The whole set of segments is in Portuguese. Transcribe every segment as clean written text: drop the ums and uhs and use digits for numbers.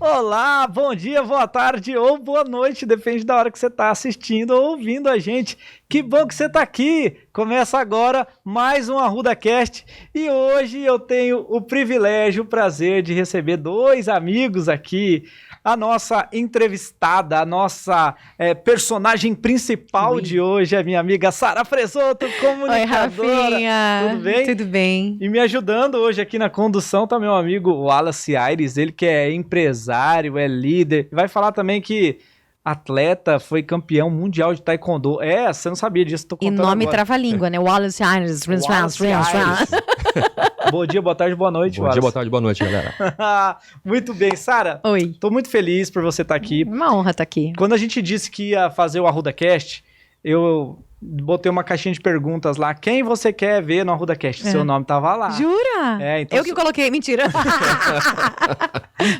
Olá, bom dia, boa tarde ou boa noite, depende da hora que você está assistindo ou ouvindo a gente. Que bom que você está aqui! Começa agora mais um ArrudaCast e hoje eu tenho o privilégio, o prazer de receber dois amigos aqui. A nossa entrevistada, a nossa personagem principal de hoje, a minha amiga Sara Fresoto, comunicadora. Oi, Rafinha. Tudo bem? Tudo bem. E me ajudando hoje aqui na condução tá meu amigo Wallace Aires, ele que é empresário, é líder. Vai falar também que atleta, foi campeão mundial de taekwondo. Você não sabia disso, tô contando E nome agora. trava-língua, né? Wallace Aires. Bom dia, boa tarde, boa noite, Bom dia, boa tarde, boa noite, galera. Muito bem, Sara. Oi. Tô muito feliz por você estar aqui. Uma honra estar aqui. Quando a gente disse que ia fazer o ArrudaCast, eu botei uma caixinha de perguntas lá. Quem você quer ver no ArrudaCast? Seu nome tava lá. Jura? Então eu que coloquei, mentira.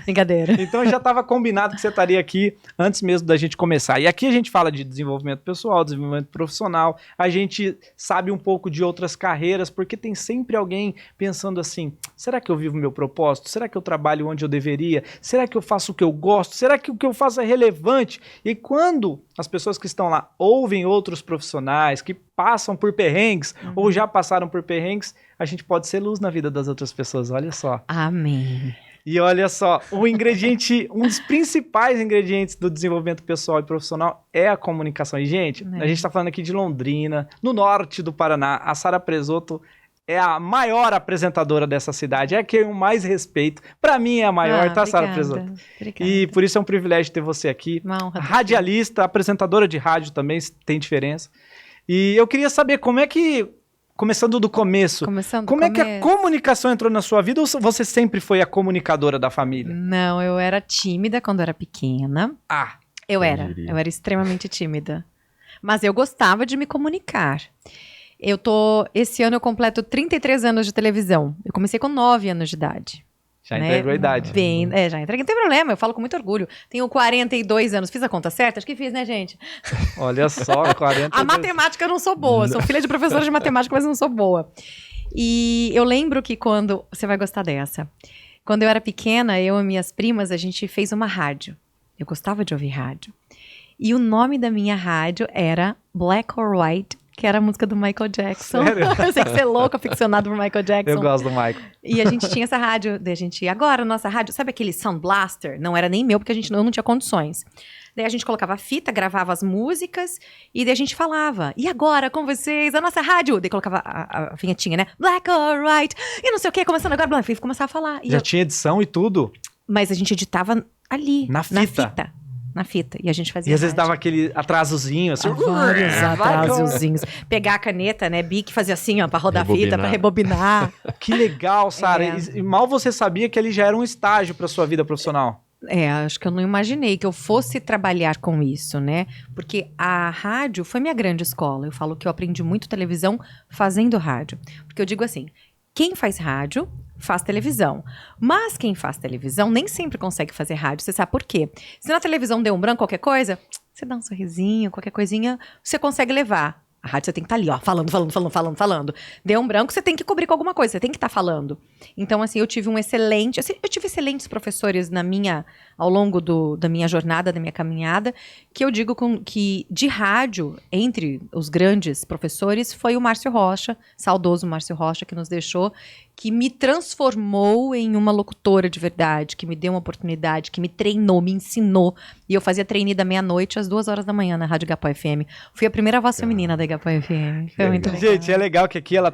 Brincadeira. Então já estava combinado que você estaria aqui antes mesmo da gente começar. E aqui a gente fala de desenvolvimento pessoal, desenvolvimento profissional, a gente sabe um pouco de outras carreiras, porque tem sempre alguém pensando assim, será que eu vivo meu propósito? Será que eu trabalho onde eu deveria? Será que eu faço o que eu gosto? Será que o que eu faço é relevante? E quando as pessoas que estão lá ouvem outros profissionais que passam por perrengues ou já passaram por perrengues, a gente pode ser luz na vida das outras pessoas, olha só. Amém. E olha só, um dos principais ingredientes do desenvolvimento pessoal e profissional é a comunicação. E, gente, a gente está falando aqui de Londrina, no norte do Paraná. A Sara Fresoto é a maior apresentadora dessa cidade, é a que eu mais respeito. Para mim é a maior, tá, Sara Fresoto? Obrigada. E por isso é um privilégio ter você aqui. Uma honra. Radialista, apresentadora de rádio também, tem diferença. E eu queria saber como é que... Começando do começo. Como é que a comunicação entrou na sua vida ou você sempre foi a comunicadora da família? Não, eu era tímida quando era pequena. Eu era extremamente tímida. Mas eu gostava de me comunicar. Esse ano eu completo 33 anos de televisão. Eu comecei com 9 anos de idade. Já entregou a idade. Já entreguei, não tem problema, eu falo com muito orgulho. Tenho 42 anos, fiz a conta certa? Acho que fiz, né, gente? Olha só, 42. A matemática eu não sou boa, sou filha de professora de matemática, mas não sou boa. E eu lembro que você vai gostar dessa. Quando eu era pequena, eu e minhas primas, a gente fez uma rádio. Eu gostava de ouvir rádio. E o nome da minha rádio era Black or White, que era a música do Michael Jackson. Sério? Eu sei que você é louco, aficionado por Michael Jackson. Eu gosto do Michael. E a gente tinha essa rádio, agora a nossa rádio, sabe aquele Sound Blaster? Não era nem meu, porque eu não tinha condições. Daí a gente colocava a fita, gravava as músicas, e daí a gente falava, e agora com vocês, a nossa rádio? Daí colocava a vinhetinha, né? Black or White, e não sei o que, começando agora, Black, e começava a falar. Já tinha edição e tudo? Mas a gente editava ali. Na fita. Na fita. E a gente fazia. E às vezes dava aquele atrasozinho, assim. Vários atrasozinhos. Pegar a caneta, né? Bic, fazia assim, ó, pra rodar a fita, pra rebobinar. Que legal, Sara. E mal você sabia que ele já era um estágio pra sua vida profissional. Acho que eu não imaginei que eu fosse trabalhar com isso, né? Porque a rádio foi minha grande escola. Eu falo que eu aprendi muito televisão fazendo rádio. Porque eu digo assim, quem faz rádio faz televisão. Mas quem faz televisão nem sempre consegue fazer rádio. Você sabe por quê? Se na televisão deu um branco, qualquer coisa, você dá um sorrisinho, qualquer coisinha, você consegue levar. A rádio você tem que estar ali, ó, falando. Deu um branco, você tem que cobrir com alguma coisa, você tem que estar falando. Então, assim, eu tive excelentes professores ao longo da minha jornada, da minha caminhada, que eu digo que de rádio, entre os grandes professores, foi o Márcio Rocha, saudoso Márcio Rocha, que nos deixou, que me transformou em uma locutora de verdade, que me deu uma oportunidade, que me treinou, me ensinou. E eu fazia trainee da meia-noite às 2 horas da manhã na Rádio Igapó FM. Fui a primeira voz feminina da Igapó FM. Foi muito legal. Gente, é legal que aqui ela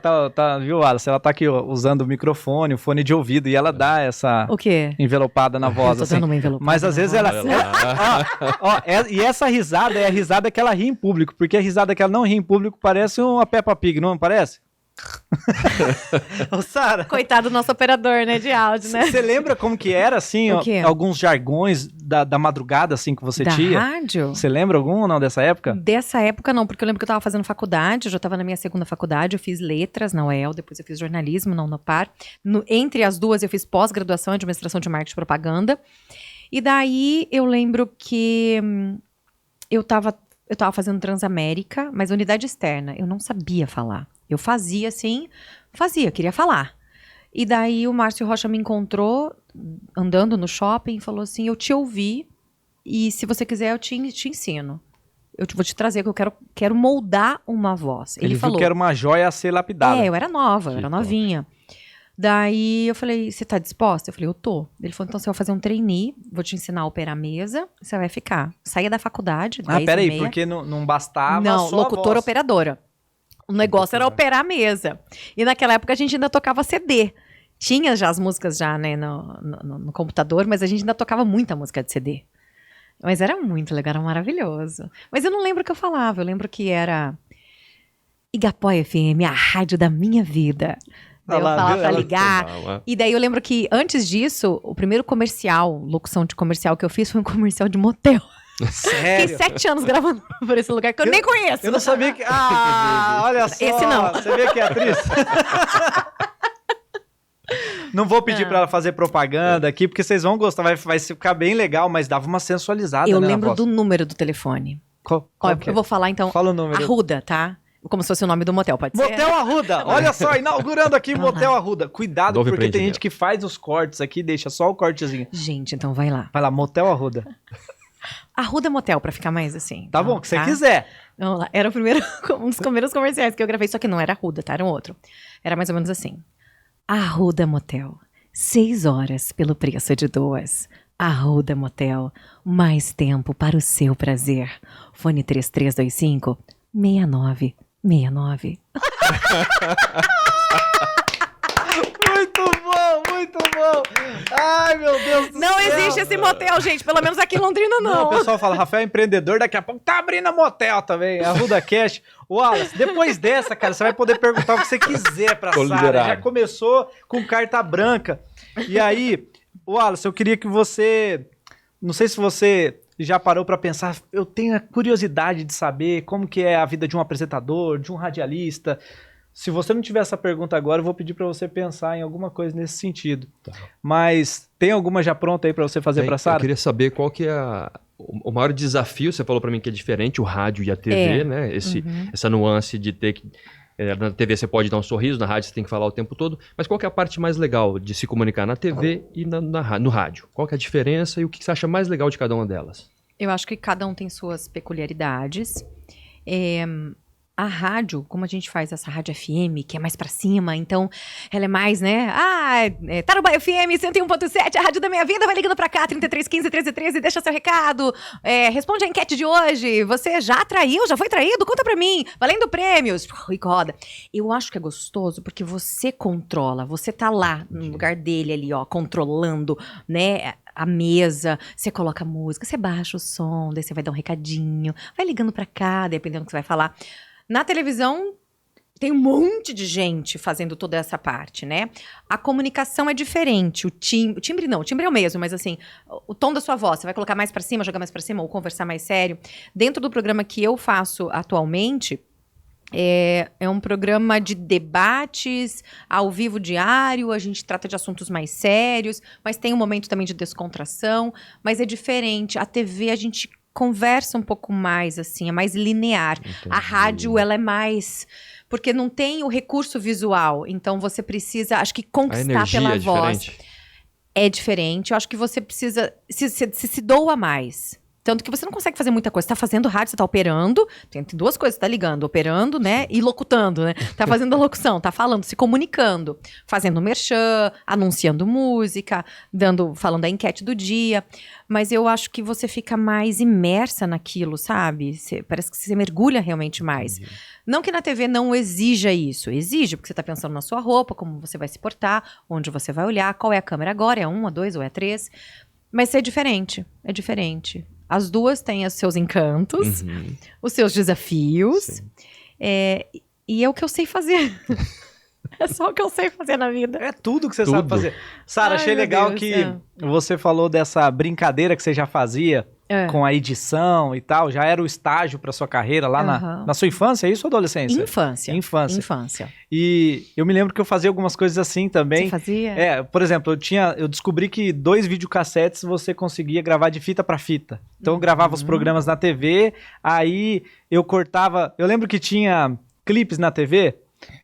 viu, Alice? Ela tá aqui ó, usando o microfone, o fone de ouvido, e ela dá essa O quê? envelopada na voz. Eu tô dando uma envelopada. Mas às vezes ela... E essa risada é a risada que ela ri em público, porque a risada que ela não ri em público parece uma Peppa Pig, não parece? Ô, Sara. Coitado do nosso operador, né, de áudio, né? Você lembra como que era, assim, alguns jargões da madrugada, assim, que você tinha? Da rádio? Você lembra algum ou não dessa época? Dessa época não, porque eu lembro que eu tava fazendo faculdade, eu já tava na minha segunda faculdade, eu fiz letras na UEL, depois eu fiz jornalismo na Unopar. Entre as duas eu fiz pós-graduação em administração de marketing e propaganda. E daí eu lembro que eu tava fazendo Transamérica, mas unidade externa, eu não sabia falar. Eu fazia assim, queria falar. E daí o Márcio Rocha me encontrou andando no shopping e falou assim, eu te ouvi e se você quiser eu te ensino. Vou te trazer, que eu quero moldar uma voz. Ele falou que era uma joia a ser lapidada. eu era nova, eu era novinha. Daí eu falei, você tá disposta? Eu falei, eu tô. Ele falou, então você vai fazer um trainee, vou te ensinar a operar a mesa, você vai ficar. Saía da faculdade, 10 peraí, porque não bastava não, só locutora, operadora. O negócio era operar a mesa. E naquela época a gente ainda tocava CD. Tinha já as músicas já, né, no computador, mas a gente ainda tocava muita música de CD. Mas era muito legal, era maravilhoso. Mas eu não lembro o que eu falava, eu lembro que era Igapó FM, a rádio da minha vida. Daí eu falava pra ligar. E daí eu lembro que antes disso, o primeiro comercial, locução de comercial que eu fiz foi um comercial de motel. Sério? Fiquei 7 anos gravando por esse lugar que eu nem conheço. Eu não sabia que... olha só. Esse não. Você vê que é atriz? Não vou pedir pra ela fazer propaganda aqui, porque vocês vão gostar, vai ficar bem legal, mas dava uma sensualizada, eu né, lembro do número do telefone. Qual que é? Eu vou falar então. Fala o número. Arruda, tá? Como se fosse o nome do motel, pode ser? Motel Arruda, olha só, inaugurando aqui Motel Arruda. Cuidado, Novo porque tem gente que faz os cortes aqui, deixa só o cortezinho. Gente, então vai lá. Vai lá, Motel Arruda. Arruda Motel, pra ficar mais assim. Tá bom, o que você quiser. Vamos lá. Era um dos primeiros comerciais que eu gravei, só que não era Arruda, tá? Era um outro. Era mais ou menos assim. Arruda Motel. 6 horas pelo preço de 2. Arruda Motel. Mais tempo para o seu prazer. Fone 3325 6969. Muito bom, muito bom. Ai, meu Deus do céu. Não existe esse motel, gente. Pelo menos aqui em Londrina, não. O pessoal fala, Rafael é empreendedor, daqui a pouco tá abrindo a motel também. Arruda Cash. Wallace, depois dessa, cara, você vai poder perguntar o que você quiser pra Sara. Já começou com carta branca. E aí, Wallace, eu queria que você... Não sei se você já parou pra pensar, eu tenho a curiosidade de saber como que é a vida de um apresentador, de um radialista. Se você não tiver essa pergunta agora, eu vou pedir pra você pensar em alguma coisa nesse sentido. Tá. Mas tem alguma já pronta aí pra você fazer pra Sara? Eu queria saber qual que é o maior desafio. Você falou pra mim que é diferente o rádio e a TV, né? Essa nuance de ter que... na TV você pode dar um sorriso, na rádio você tem que falar o tempo todo. Mas qual que é a parte mais legal de se comunicar na TV e no rádio? Qual que é a diferença e o que você acha mais legal de cada uma delas? Eu acho que cada um tem suas peculiaridades. A rádio, como a gente faz essa rádio FM, que é mais pra cima, então ela é mais, né? Tarubá FM 101.7, a rádio da minha vida, vai ligando pra cá, 3315 1313, deixa seu recado, responde a enquete de hoje, você já traiu, já foi traído? Conta pra mim, valendo prêmios, e roda. Eu acho que é gostoso porque você controla, você tá lá no lugar dele ali, ó, controlando, né? A mesa, você coloca a música, você baixa o som, daí você vai dar um recadinho, vai ligando pra cá, dependendo do que você vai falar. Na televisão, tem um monte de gente fazendo toda essa parte, né? A comunicação é diferente, o timbre não, o timbre é o mesmo, mas assim, o tom da sua voz, você vai colocar mais pra cima, jogar mais pra cima, ou conversar mais sério. Dentro do programa que eu faço atualmente, é um programa de debates ao vivo diário, a gente trata de assuntos mais sérios, mas tem um momento também de descontração, mas é diferente. A TV a gente conversa um pouco mais, assim, é mais linear. Entendi. A rádio, ela é mais... Porque não tem o recurso visual, então você precisa, acho que conquistar pela voz. Diferente. É diferente, eu acho que você precisa... Se doa mais. Tanto que você não consegue fazer muita coisa. Você tá fazendo rádio, você tá operando. Tem 2 coisas, você tá ligando. Operando, né? E locutando, né? Tá fazendo a locução, tá falando, se comunicando. Fazendo merchan, anunciando música, falando da enquete do dia. Mas eu acho que você fica mais imersa naquilo, sabe? Parece que você mergulha realmente mais. Não que na TV não exija isso. Exige, porque você tá pensando na sua roupa, como você vai se portar, onde você vai olhar, qual é a câmera agora, é 1, é 2 ou é 3. Mas é diferente, é diferente. As duas têm os seus encantos, os seus desafios. E é o que eu sei fazer. É só o que eu sei fazer na vida. É tudo que você sabe fazer. Sara, achei legal que você falou dessa brincadeira que você já fazia com a edição e tal. Já era o estágio para sua carreira lá na sua infância, é isso ou adolescência? Infância. E eu me lembro que eu fazia algumas coisas assim também. Você fazia? Por exemplo, eu descobri que 2 videocassetes você conseguia gravar de fita para fita. Então eu gravava os programas na TV, aí eu cortava... Eu lembro que tinha clipes na TV...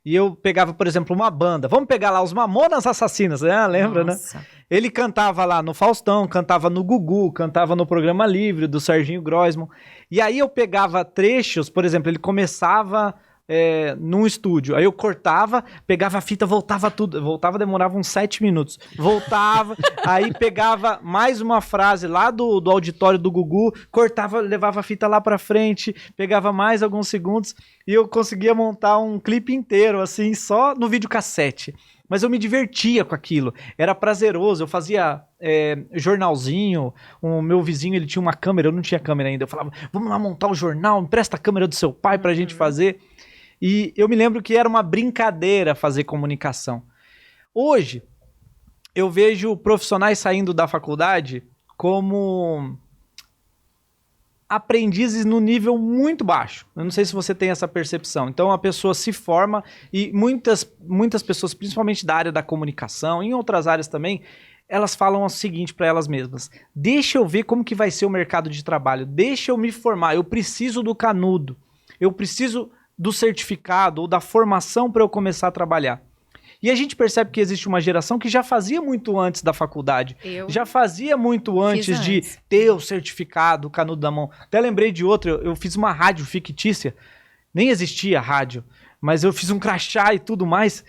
E eu pegava, por exemplo, uma banda. Vamos pegar lá os Mamonas Assassinas, né? Lembra, Nossa. né? Ele cantava lá no Faustão, cantava no Gugu, cantava no Programa Livre, do Serginho Groisman. E aí eu pegava trechos, por exemplo, ele começava num estúdio. Aí eu cortava, pegava a fita, voltava tudo. Voltava, demorava uns 7 minutos. Voltava, aí pegava mais uma frase lá do auditório do Gugu, cortava, levava a fita lá pra frente, pegava mais alguns segundos e eu conseguia montar um clipe inteiro, assim, só no videocassete. Mas eu me divertia com aquilo, era prazeroso, eu fazia jornalzinho, o meu vizinho ele tinha uma câmera, eu não tinha câmera ainda, eu falava, vamos lá montar o jornal, empresta a câmera do seu pai pra gente fazer. E eu me lembro que era uma brincadeira fazer comunicação. Hoje, eu vejo profissionais saindo da faculdade como aprendizes no nível muito baixo. Eu não sei se você tem essa percepção. Então, a pessoa se forma e muitas pessoas, principalmente da área da comunicação, em outras áreas também, elas falam o seguinte para elas mesmas: deixa eu ver como que vai ser o mercado de trabalho, deixa eu me formar, eu preciso do canudo, eu preciso do certificado ou da formação para eu começar a trabalhar. E a gente percebe que existe uma geração que já fazia muito antes da faculdade. Já fazia muito antes de ter o certificado, o canudo da mão. Até lembrei de outro, eu fiz uma rádio fictícia. Nem existia rádio, mas eu fiz um crachá e tudo mais.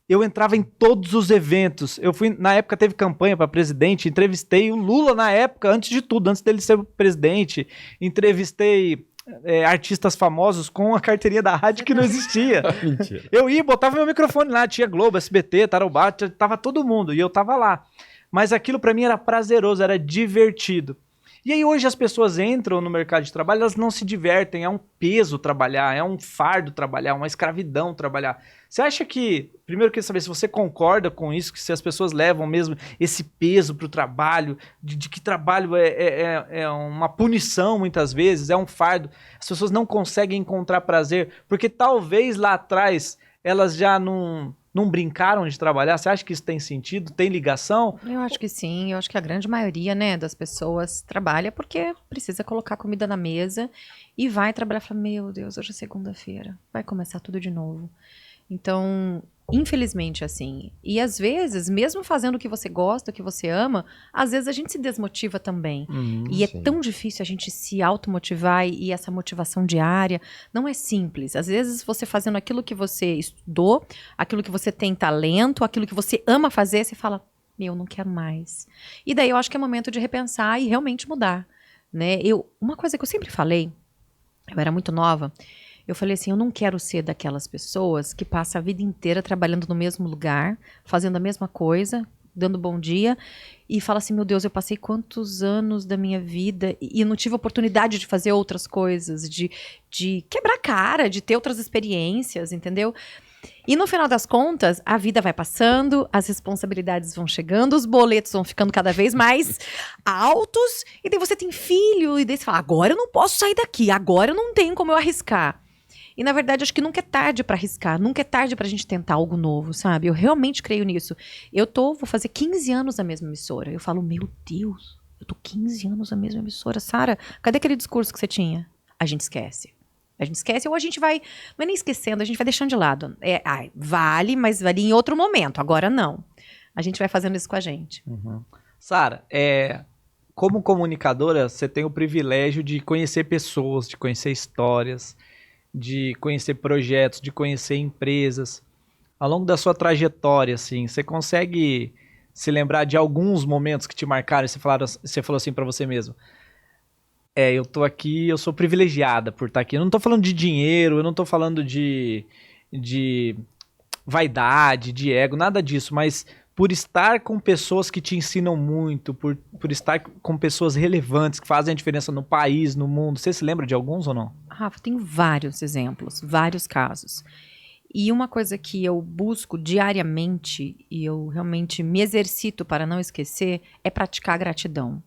Eu entrava em todos os eventos. Eu fui, na época teve campanha para presidente, entrevistei o Lula na época, antes de tudo, antes dele ser presidente. Entrevistei artistas famosos com a carteirinha da rádio que não existia. Mentira. Eu ia, botava meu microfone lá, tinha Globo, SBT, Tarobá, tava todo mundo, e eu tava lá. Mas aquilo pra mim era prazeroso, era divertido. E aí hoje as pessoas entram no mercado de trabalho, elas não se divertem, é um peso trabalhar, é um fardo trabalhar, uma escravidão trabalhar. Você acha que, primeiro eu queria saber se você concorda com isso, que se as pessoas levam mesmo esse peso pro trabalho, de que trabalho é uma punição muitas vezes, é um fardo, as pessoas não conseguem encontrar prazer, porque talvez lá atrás elas já não brincaram de trabalhar. Você acha que isso tem sentido? Tem ligação? Eu acho que sim, eu acho que a grande maioria, né, das pessoas trabalha porque precisa colocar comida na mesa e vai trabalhar e fala, meu Deus, hoje é segunda-feira, vai começar tudo de novo. Então, infelizmente, assim, e às vezes, mesmo fazendo o que você gosta, o que você ama, às vezes a gente se desmotiva também. E é tão difícil a gente se automotivar e essa motivação diária não é simples. Às vezes você fazendo aquilo que você estudou, aquilo que você tem talento, aquilo que você ama fazer, você fala, meu, não quero mais. E daí eu acho que é momento de repensar e realmente mudar, né? Uma coisa que eu sempre falei, eu era muito nova, eu falei assim, eu não quero ser daquelas pessoas que passam a vida inteira trabalhando no mesmo lugar, fazendo a mesma coisa, dando bom dia, e fala assim, meu Deus, eu passei quantos anos da minha vida e não tive oportunidade de fazer outras coisas, de quebrar cara, de ter outras experiências, entendeu? E no final das contas, a vida vai passando, as responsabilidades vão chegando, os boletos vão ficando cada vez mais altos, e daí você tem filho, e daí você fala, agora eu não posso sair daqui, agora eu não tenho como eu arriscar. E, na verdade, acho que nunca é tarde pra arriscar. Nunca é tarde pra gente tentar algo novo, sabe? Eu realmente creio nisso. Vou fazer 15 anos na mesma emissora. Eu falo, meu Deus, eu tô 15 anos na mesma emissora. Sara, cadê aquele discurso que você tinha? A gente esquece. A gente esquece ou a gente vai... Não é nem esquecendo, a gente vai deixando de lado. Vale, mas vale em outro momento. Agora não. A gente vai fazendo isso com a gente. Sara, como comunicadora, você tem o privilégio de conhecer pessoas, de conhecer histórias, de conhecer projetos, de conhecer empresas. Ao longo da sua trajetória, assim, você consegue se lembrar de alguns momentos que te marcaram e você falou assim pra você mesmo, eu tô aqui, eu sou privilegiada por estar aqui. Eu não tô falando de dinheiro, eu não tô falando de vaidade, de ego, nada disso, mas por estar com pessoas que te ensinam muito, por estar com pessoas relevantes, que fazem a diferença no país, no mundo. Você se lembra de alguns ou não? Rafa, tem vários exemplos, vários casos. E uma coisa que eu busco diariamente, e eu realmente me exercito para não esquecer, é praticar a gratidão.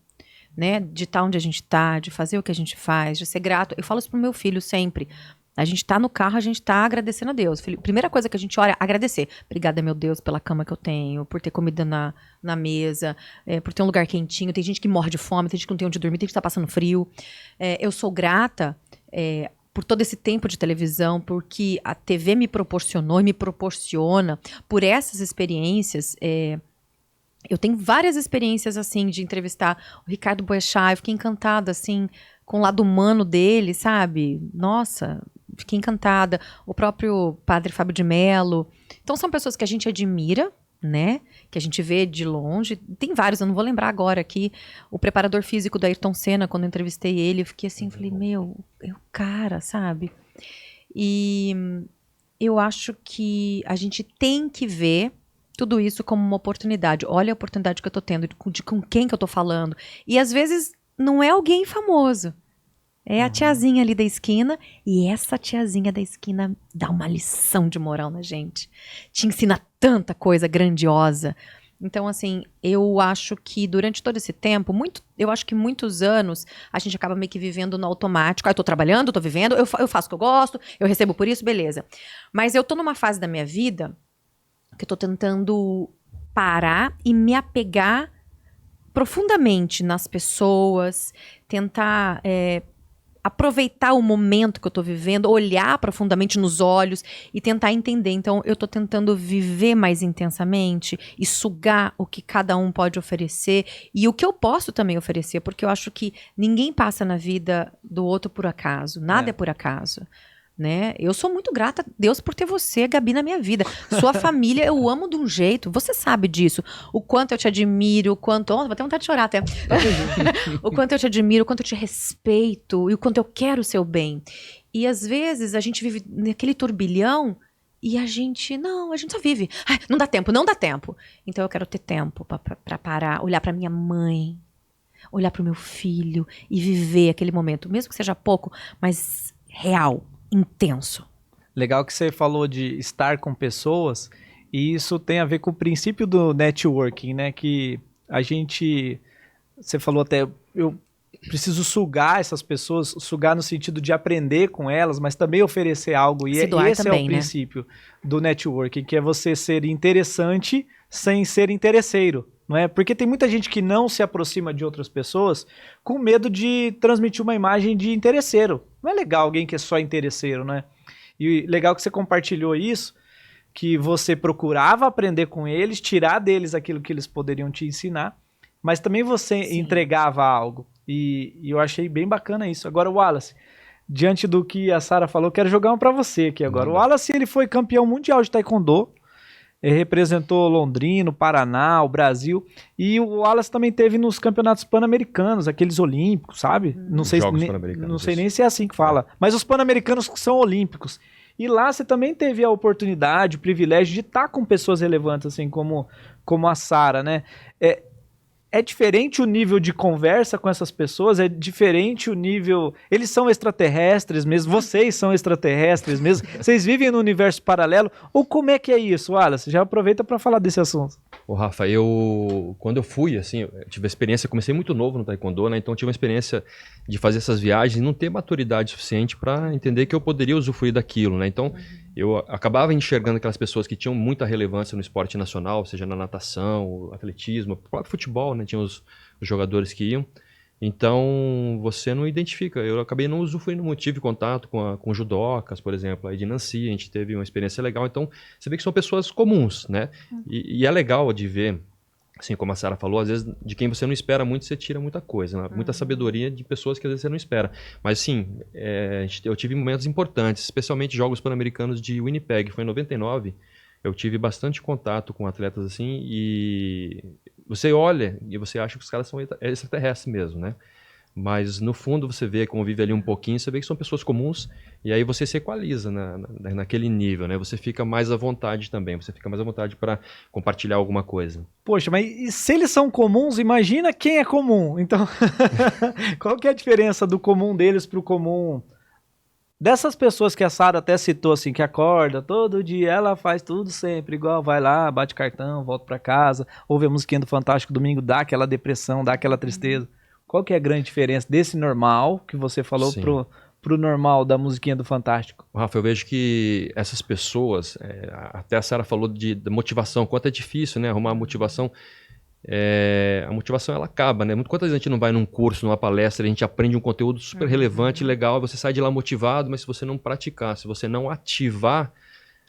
Né? De estar onde a gente está, de fazer o que a gente faz, de ser grato. Eu falo isso pro meu filho sempre. A gente tá no carro, a gente tá agradecendo a Deus. Filho, primeira coisa que a gente olha é agradecer. Obrigada, meu Deus, pela cama que eu tenho, por ter comida na mesa, por ter um lugar quentinho. Tem gente que morre de fome, tem gente que não tem onde dormir, tem gente que tá passando frio. Eu sou grata por todo esse tempo de televisão, porque a TV me proporcionou e me proporciona, por essas experiências. Eu tenho várias experiências, assim, de entrevistar o Ricardo Boechat. Eu fiquei encantada, assim, com o lado humano dele, sabe? Nossa, fiquei encantada. O próprio padre Fábio de Mello. Então, são pessoas que a gente admira, né? Que a gente vê de longe. Tem vários, eu não vou lembrar agora aqui. O preparador físico do Ayrton Senna, quando eu entrevistei ele, eu fiquei assim, falei, meu, é o cara, sabe? E eu acho que a gente tem que ver tudo isso como uma oportunidade. Olha a oportunidade que eu tô tendo, de com quem que eu tô falando. E às vezes não é alguém famoso. É a tiazinha ali da esquina, e essa tiazinha da esquina dá uma lição de moral na gente. Te ensina tanta coisa grandiosa. Então, assim, eu acho que durante todo esse tempo, eu acho que muitos anos, a gente acaba meio que vivendo no automático. Eu tô trabalhando, tô vivendo, eu faço o que eu gosto, eu recebo por isso, beleza. Mas eu tô numa fase da minha vida que eu tô tentando parar e me apegar profundamente nas pessoas, tentar aproveitar o momento que eu tô vivendo, olhar profundamente nos olhos e tentar entender. Então, eu tô tentando viver mais intensamente e sugar o que cada um pode oferecer e o que eu posso também oferecer, porque eu acho que ninguém passa na vida do outro por acaso, nada é por acaso. Né? Eu sou muito grata a Deus por ter você, Gabi, na minha vida. Sua família eu amo de um jeito, você sabe disso. O quanto eu te admiro, o quanto... vou ter vontade de chorar até. O quanto eu te admiro, o quanto eu te respeito e o quanto eu quero o seu bem. E às vezes a gente vive naquele turbilhão e a gente só vive. Ai, não dá tempo. Então eu quero ter tempo pra parar, olhar pra minha mãe, olhar pro meu filho e viver aquele momento, mesmo que seja pouco, mas real. Intenso. Legal que você falou de estar com pessoas, e isso tem a ver com o princípio do networking, né? Que a gente, você falou até, eu preciso sugar essas pessoas, sugar no sentido de aprender com elas, mas também oferecer algo. E esse também, é o princípio do networking, que é você ser interessante sem ser interesseiro. Não é? Porque tem muita gente que não se aproxima de outras pessoas com medo de transmitir uma imagem de interesseiro. Não é legal alguém que é só interesseiro, né? E legal que você compartilhou isso, que você procurava aprender com eles, tirar deles aquilo que eles poderiam te ensinar, mas também você entregava algo. E eu achei bem bacana isso. Agora, Wallace, diante do que a Sara falou, quero jogar um para você aqui agora. O Wallace, ele foi campeão mundial de taekwondo, representou Londrina, o Paraná, o Brasil, e o Wallace também teve nos campeonatos pan-americanos, aqueles olímpicos, sabe? Não sei nem se é assim que fala, mas os pan-americanos são olímpicos. E lá você também teve a oportunidade, o privilégio de estar com pessoas relevantes, assim, como a Sara, né? É diferente o nível de conversa com essas pessoas, é diferente o nível... Eles são extraterrestres mesmo, vocês são extraterrestres mesmo, vocês vivem no universo paralelo, ou como é que é isso, Wallace? Já aproveita para falar desse assunto. Ô Rafa, quando eu fui, assim, eu tive a experiência, comecei muito novo no taekwondo, né, então tive uma experiência de fazer essas viagens e não ter maturidade suficiente para entender que eu poderia usufruir daquilo, né, então eu acabava enxergando aquelas pessoas que tinham muita relevância no esporte nacional, seja na natação, atletismo, o próprio futebol, né, tinha os jogadores que iam, então você não identifica. Eu acabei não usufruindo muito, tive contato com judocas, por exemplo, aí de Nancy, a gente teve uma experiência legal, então você vê que são pessoas comuns, né, e é legal de ver, assim como a Sara falou, às vezes de quem você não espera muito, você tira muita coisa, né? Muita sabedoria de pessoas que às vezes você não espera. Mas sim, eu tive momentos importantes, especialmente Jogos Pan-Americanos de Winnipeg, foi em 99, eu tive bastante contato com atletas assim, e você olha e você acha que os caras são extraterrestres mesmo, né? Mas no fundo você vê, convive ali um pouquinho, você vê que são pessoas comuns, e aí você se equaliza naquele nível, né? Você fica mais à vontade também, você fica mais à vontade para compartilhar alguma coisa. Poxa, mas e se eles são comuns, imagina quem é comum. Então, qual que é a diferença do comum deles pro comum dessas pessoas que a Sara até citou, assim, que acorda todo dia, ela faz tudo sempre igual, vai lá, bate cartão, volta para casa, ouve a musiquinha do Fantástico Domingo, dá aquela depressão, dá aquela tristeza. Qual que é a grande diferença desse normal que você falou pro normal da musiquinha do Fantástico? Rafa, eu vejo que essas pessoas, até a Sara falou da motivação, quanto é difícil, né, arrumar motivação. a motivação ela acaba, né? Quantas vezes a gente não vai num curso, numa palestra, a gente aprende um conteúdo super relevante, legal, você sai de lá motivado, mas se você não praticar, se você não ativar,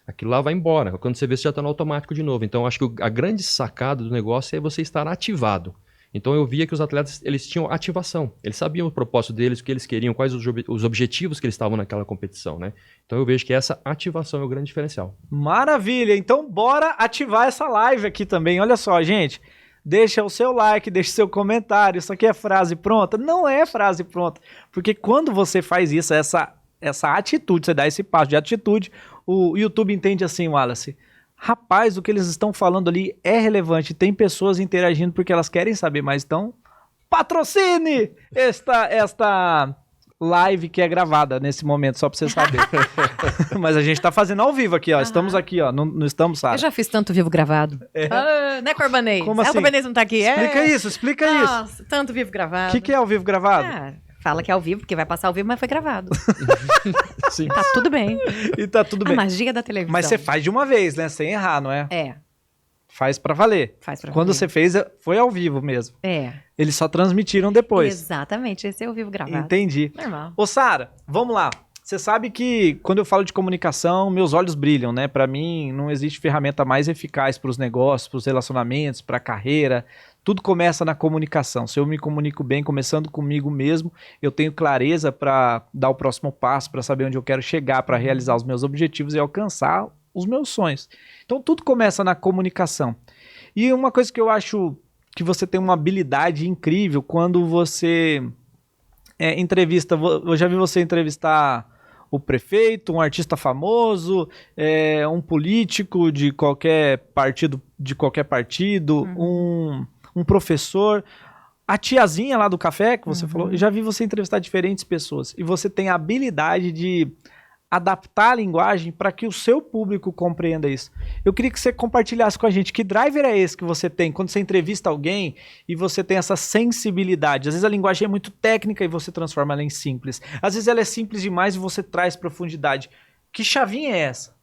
aquilo lá vai embora. Quando você vê, você já está no automático de novo. Então, acho que a grande sacada do negócio é você estar ativado. Então, eu via que os atletas, eles tinham ativação. Eles sabiam o propósito deles, o que eles queriam, quais os objetivos que eles estavam naquela competição, né? Então, eu vejo que essa ativação é o grande diferencial. Maravilha! Então, bora ativar essa live aqui também. Olha só, gente. Deixa o seu like, deixa o seu comentário. Isso aqui é frase pronta? Não é frase pronta. Porque quando você faz isso, essa atitude, você dá esse passo de atitude, o YouTube entende assim, Wallace. Rapaz, o que eles estão falando ali é relevante. Tem pessoas interagindo porque elas querem saber mais. Então, patrocine esta live que é gravada nesse momento, só pra você saber. Mas a gente tá fazendo ao vivo aqui, ó. Estamos aqui, ó. Não estamos, Sara. Eu já fiz tanto vivo gravado. Né, Corbanês? Como assim? O Corbanês não tá aqui. Explica isso. Nossa, tanto vivo gravado. O que é ao vivo gravado? Fala que é ao vivo, porque vai passar ao vivo, mas foi gravado. Sim. Tá tudo bem. E tá tudo bem. A magia da televisão. Mas você faz de uma vez, né? Sem errar, não é? É. Faz pra valer. Quando você fez, foi ao vivo mesmo. Eles só transmitiram depois. Exatamente, esse é ao vivo gravado. Entendi. Normal. Ô, Sara, vamos lá. Você sabe que quando eu falo de comunicação, meus olhos brilham, né? Pra mim, não existe ferramenta mais eficaz pros negócios, pros relacionamentos, pra carreira. Tudo começa na comunicação. Se eu me comunico bem, começando comigo mesmo, eu tenho clareza pra dar o próximo passo, pra saber onde eu quero chegar, pra realizar os meus objetivos e alcançar os meus sonhos. Então, tudo começa na comunicação. E uma coisa que eu acho que você tem uma habilidade incrível quando você entrevista. Eu já vi você entrevistar o prefeito, um artista famoso, um político de qualquer partido, um professor, a tiazinha lá do café que você falou. Eu já vi você entrevistar diferentes pessoas. E você tem a habilidade de adaptar a linguagem para que o seu público compreenda isso. Eu queria que você compartilhasse com a gente que driver é esse que você tem quando você entrevista alguém e você tem essa sensibilidade. Às vezes a linguagem é muito técnica e você transforma ela em simples. Às vezes ela é simples demais e você traz profundidade. Que chavinha é essa?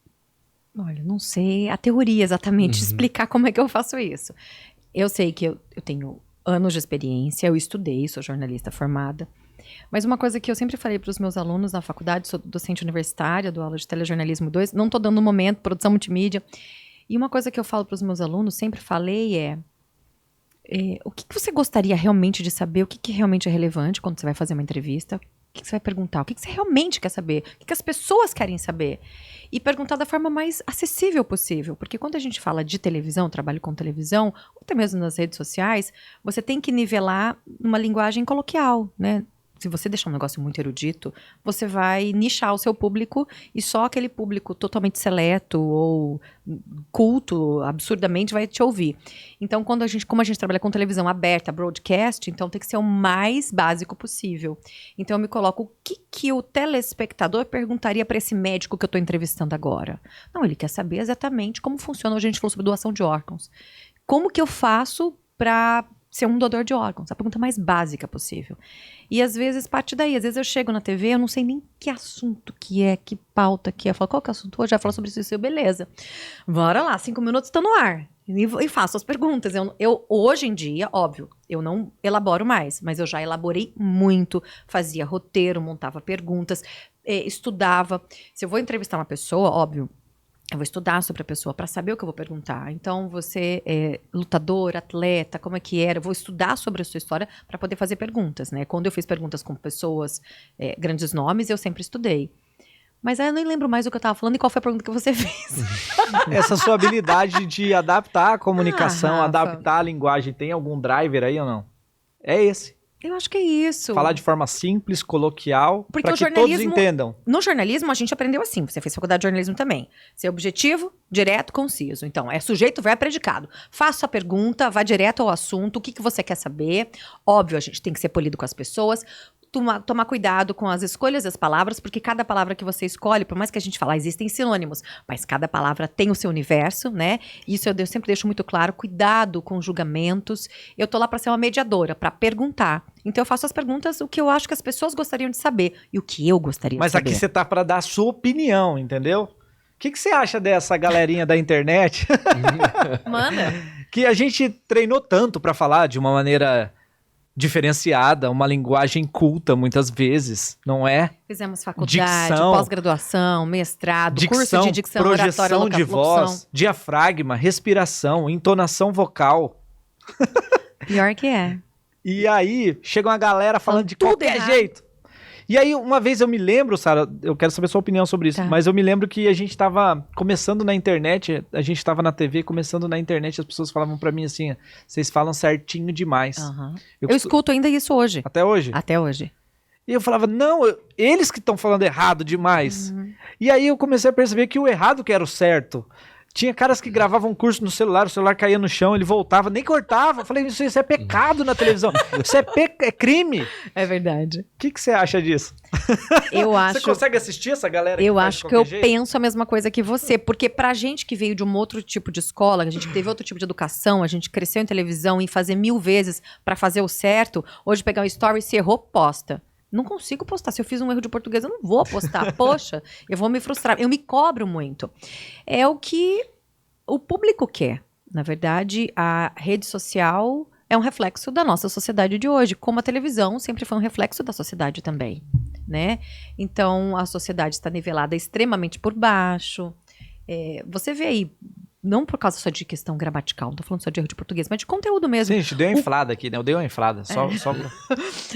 Olha, não sei a teoria exatamente, explicar como é que eu faço isso. Eu sei que eu tenho anos de experiência, eu estudei, sou jornalista formada. Mas uma coisa que eu sempre falei para os meus alunos na faculdade, sou docente universitária, dou aula de telejornalismo 2, não estou dando no momento, produção multimídia. E uma coisa que eu falo para os meus alunos, sempre falei o que você gostaria realmente de saber, o que realmente é relevante quando você vai fazer uma entrevista, o que você vai perguntar, o que você realmente quer saber, o que as pessoas querem saber. E perguntar da forma mais acessível possível, porque quando a gente fala de televisão, trabalho com televisão, ou até mesmo nas redes sociais, você tem que nivelar uma linguagem coloquial, né? Se você deixar um negócio muito erudito, você vai nichar o seu público e só aquele público totalmente seleto ou culto, absurdamente, vai te ouvir. Então, como a gente trabalha com televisão aberta, broadcast, então tem que ser o mais básico possível. Então, eu me coloco, o que o telespectador perguntaria para esse médico que eu estou entrevistando agora? Não, ele quer saber exatamente como funciona. Hoje a gente falou sobre doação de órgãos. Como que eu faço para ser um doador de órgãos? A pergunta mais básica possível. E às vezes parte daí. Às vezes eu chego na TV, eu não sei nem que assunto que é, que pauta que é. Eu falo, qual que é o assunto hoje? Já falo sobre isso, beleza. Bora lá, 5 minutos tá no ar. E faço as perguntas. Eu hoje em dia, óbvio, eu não elaboro mais, mas eu já elaborei muito. Fazia roteiro, montava perguntas, estudava. Se eu vou entrevistar uma pessoa, óbvio, eu vou estudar sobre a pessoa para saber o que eu vou perguntar. Então, você é lutador, atleta, como é que era? Eu vou estudar sobre a sua história para poder fazer perguntas, né? Quando eu fiz perguntas com pessoas, grandes nomes, eu sempre estudei. Mas aí eu nem lembro mais o que eu estava falando e qual foi a pergunta que você fez. Essa sua habilidade de adaptar a comunicação, adaptar a linguagem, tem algum driver aí ou não? É esse. Eu acho que é isso. Falar de forma simples, coloquial, para que todos entendam. No jornalismo, a gente aprendeu assim. Você fez faculdade de jornalismo também. Ser objetivo, direto, conciso. Então, é sujeito, verbo, predicado. Faça a pergunta, vá direto ao assunto. O que você quer saber? Óbvio, a gente tem que ser polido com as pessoas. Tomar cuidado com as escolhas das palavras, porque cada palavra que você escolhe, por mais que a gente fale, existem sinônimos, mas cada palavra tem o seu universo, né? Isso eu sempre deixo muito claro. Cuidado com julgamentos. Eu tô lá para ser uma mediadora, para perguntar. Então eu faço as perguntas, o que eu acho que as pessoas gostariam de saber e o que eu gostaria de saber. Mas aqui você tá para dar a sua opinião, entendeu? O que você acha dessa galerinha da internet? Manda. que a gente treinou tanto pra falar de uma maneira diferenciada, uma linguagem culta muitas vezes, não é? Fizemos faculdade, Dicção. pós-graduação, mestrado, curso de dicção, oratória, projeção de locução. voz, diafragma, respiração, entonação vocal. Pior que é. E aí, chega uma galera falando de tudo qualquer errado. jeito. E aí, uma vez eu me lembro, Sara, eu quero saber sua opinião sobre isso, Tá. mas eu me lembro que a gente tava começando na internet, a gente tava na TV, começando na internet, as pessoas falavam pra mim assim, vocês falam certinho demais. Aham. Eu Eu escuto ainda isso hoje. Até hoje? Até hoje. E eu falava, não, eles que estão falando errado demais. E aí eu comecei a perceber que o errado que era o certo. Tinha caras que gravavam um curso no celular, o celular caía no chão, ele voltava, nem cortava. Eu falei, isso é pecado na televisão. Isso é crime. É verdade. O que você acha disso? Eu acho. Você consegue assistir essa galera? Eu faz acho de que eu qualquer jeito? penso a mesma coisa que você, porque pra gente que veio de um outro tipo de escola, a gente que teve outro tipo de educação, a gente cresceu em televisão e fazer 1000 vezes pra fazer o certo, hoje pegar um story, se errou, posta. Não consigo postar. Se eu fiz um erro de português, eu não vou postar. Poxa, eu vou me frustrar. Eu me cobro muito. É o que o público quer. Na verdade, a rede social é um reflexo da nossa sociedade de hoje, como a televisão sempre foi um reflexo da sociedade também, né? Então, a sociedade está nivelada extremamente por baixo. Você vê aí, não por causa só de questão gramatical, não tô falando só de erro de português, mas de conteúdo mesmo. Sim, a gente deu uma inflada aqui, né? Eu dei uma inflada. Só...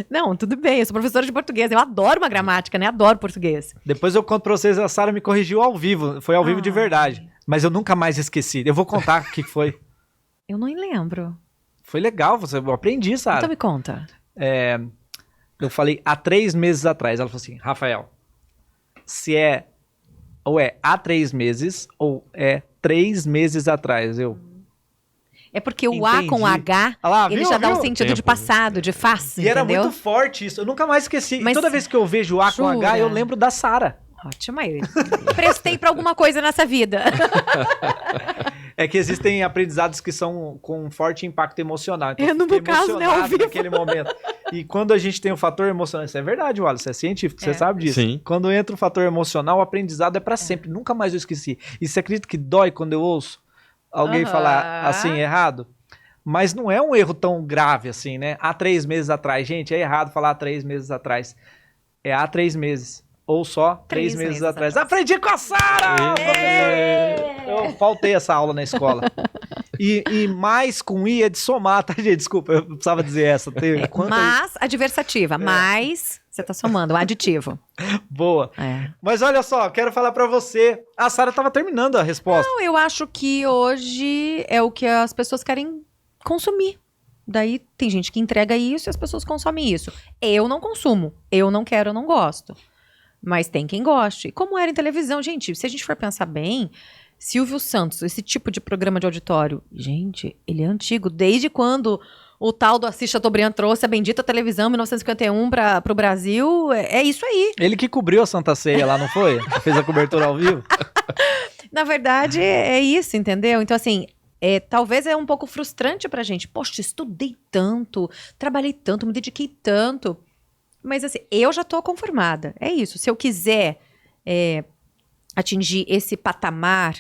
Não, tudo bem, eu sou professora de português, eu adoro uma gramática, né? Adoro português. Depois eu conto pra vocês, a Sara me corrigiu ao vivo. Foi ao vivo de verdade. Mas eu nunca mais esqueci. Eu vou contar o que foi. Eu não lembro. Foi legal, eu aprendi, Sara. Então me conta. Eu falei há 3 meses atrás. Ela falou assim, Rafael, se ou é há 3 meses ou é 3 meses atrás. É porque o A com o H, Ah lá, ele viu, já dá um viu? sentido de passado, de face, E era entendeu? muito forte isso. Eu nunca mais esqueci. Mas E toda vez que eu vejo o A com jura? H, eu lembro da Sara. Ótimo, aí. Prestei pra alguma coisa nessa vida. É que existem aprendizados que são com um forte impacto emocional. Então, No fiquei meu caso, né, ao emocionado vivo. naquele momento. E quando a gente tem o fator emocional, isso é verdade, Wallace, você é científico, você sabe disso. Sim. Quando entra o fator emocional, o aprendizado é pra sempre. Nunca mais eu esqueci. E você acredita que dói quando eu ouço alguém falar assim, errado? Mas não é um erro tão grave assim, né? Há 3 meses atrás. Gente, é errado falar há 3 meses atrás. É há 3 meses. Ou só 3 meses atrás. Aprendi com a Sara! Eu faltei essa aula na escola. E mais com I é de somar, tá, gente? Desculpa, eu precisava dizer essa. Mas, adversativa. Mas, você tá somando, o aditivo. Boa. É. Mas olha só, quero falar pra você. A Sara tava terminando a resposta. Não, eu acho que hoje é o que as pessoas querem consumir. Daí tem gente que entrega isso e as pessoas consomem isso. Eu não consumo. Eu não quero, eu não gosto. Mas tem quem goste. Como era em televisão, gente, se a gente for pensar bem, Silvio Santos, esse tipo de programa de auditório, gente, ele é antigo. Desde quando o tal do Assis Chateaubriand trouxe a bendita televisão em 1951 pro Brasil, é isso aí. Ele que cobriu a Santa Ceia lá, não foi? Fez a cobertura ao vivo. Na verdade, é isso, entendeu? Então, assim, talvez é um pouco frustrante pra gente. Poxa, estudei tanto, trabalhei tanto, me dediquei tanto. Mas assim, eu já tô conformada. É isso. Se eu quiser atingir esse patamar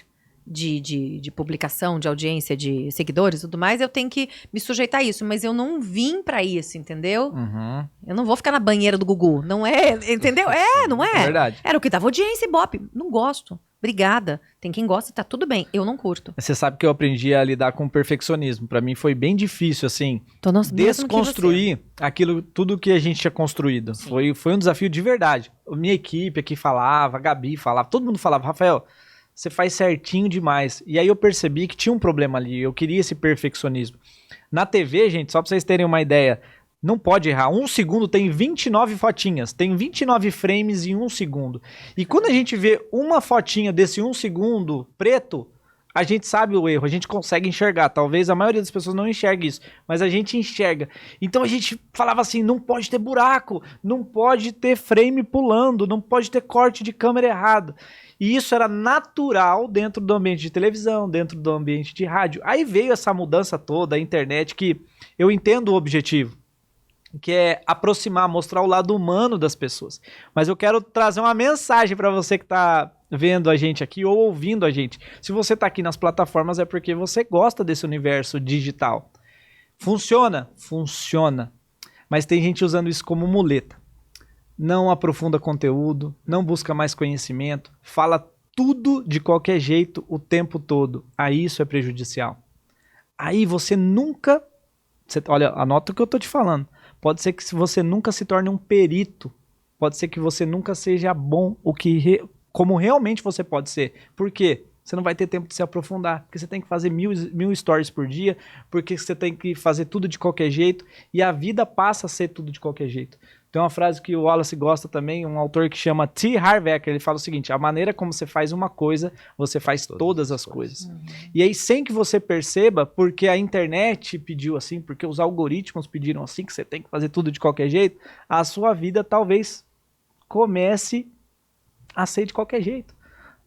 de publicação, de audiência, de seguidores e tudo mais, eu tenho que me sujeitar a isso. Mas eu não vim pra isso, entendeu? Uhum. Eu não vou ficar na banheira do Gugu. Não é, entendeu? Não é? É verdade. Era o que dava audiência, Ibope. Não gosto. Obrigada. Tem quem gosta, tá tudo bem. Eu não curto. Você sabe que eu aprendi a lidar com o perfeccionismo. Pra mim foi bem difícil, assim, Tô no mesmo que desconstruir tudo que a gente tinha construído. Foi um desafio de verdade. A minha equipe aqui falava, a Gabi falava, todo mundo falava, Rafael, você faz certinho demais. E aí eu percebi que tinha um problema ali, eu queria esse perfeccionismo. Na TV, gente, só pra vocês terem uma ideia, não pode errar. 1 segundo tem 29 fotinhas, tem 29 frames em 1 segundo. E quando a gente vê uma fotinha desse 1 segundo preto, a gente sabe o erro, a gente consegue enxergar. Talvez a maioria das pessoas não enxergue isso, mas a gente enxerga. Então a gente falava assim, não pode ter buraco, não pode ter frame pulando, não pode ter corte de câmera errado. E isso era natural dentro do ambiente de televisão, dentro do ambiente de rádio. Aí veio essa mudança toda, a internet, que eu entendo o objetivo, que é aproximar, mostrar o lado humano das pessoas. Mas eu quero trazer uma mensagem para você que está vendo a gente aqui ou ouvindo a gente. Se você tá aqui nas plataformas é porque você gosta desse universo digital. Funciona? Funciona. Mas tem gente usando isso como muleta. Não aprofunda conteúdo, não busca mais conhecimento, fala tudo de qualquer jeito o tempo todo. Aí isso é prejudicial. Aí você nunca... olha, anota o que eu tô te falando. Pode ser que você nunca se torne um perito. Pode ser que você nunca seja bom como realmente você pode ser. Por quê? Você não vai ter tempo de se aprofundar. Porque você tem que fazer mil stories por dia. Porque você tem que fazer tudo de qualquer jeito. E a vida passa a ser tudo de qualquer jeito. Tem uma frase que o Wallace gosta também, um autor que chama T. Harv Eker, ele fala o seguinte: a maneira como você faz uma coisa, você faz todas as coisas. E aí, sem que você perceba, porque a internet pediu assim, porque os algoritmos pediram assim, que você tem que fazer tudo de qualquer jeito, a sua vida talvez comece a ser de qualquer jeito.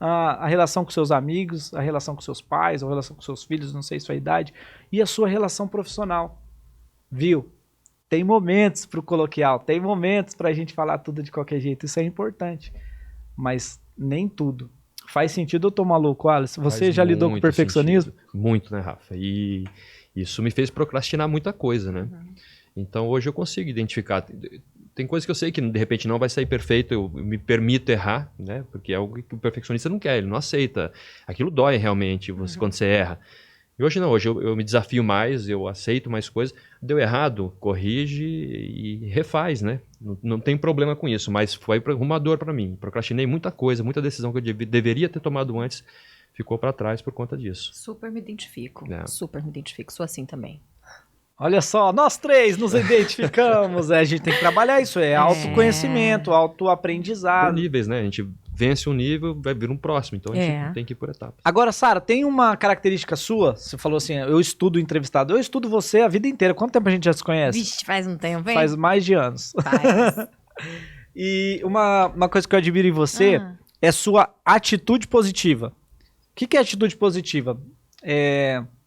A relação com seus amigos, a relação com seus pais, a relação com seus filhos, não sei sua idade, e a sua relação profissional. Viu? Tem momentos para o coloquial, tem momentos para a gente falar tudo de qualquer jeito, isso é importante, mas nem tudo. Faz sentido eu tô maluco, Wallace? Você já lidou com perfeccionismo? Sentido. Muito, né, Rafa? E isso me fez procrastinar muita coisa, né? Então hoje eu consigo identificar. Tem coisas que eu sei que de repente não vai sair perfeito, eu me permito errar, né? Porque é algo que o perfeccionista não quer, ele não aceita. Aquilo dói realmente quando você erra. E hoje não, hoje eu me desafio mais, eu aceito mais coisas. Deu errado, corrige e refaz, né? Não tem problema com isso, mas foi uma dor para mim. Procrastinei muita coisa, muita decisão que eu deveria ter tomado antes, ficou para trás por conta disso. Super me identifico, sou assim também. Olha só, nós três nos identificamos, a gente tem que trabalhar isso, autoconhecimento, autoaprendizado. Por níveis, né? A gente vence um nível, vai vir um próximo, então a gente tem que ir por etapas. Agora, Sara, tem uma característica sua, você falou assim, eu estudo entrevistado, eu estudo você a vida inteira, quanto tempo a gente já se conhece? Vixe, faz um tempo, hein? Faz mais de anos. Faz. E uma coisa que eu admiro em você é sua atitude positiva. O que é atitude positiva?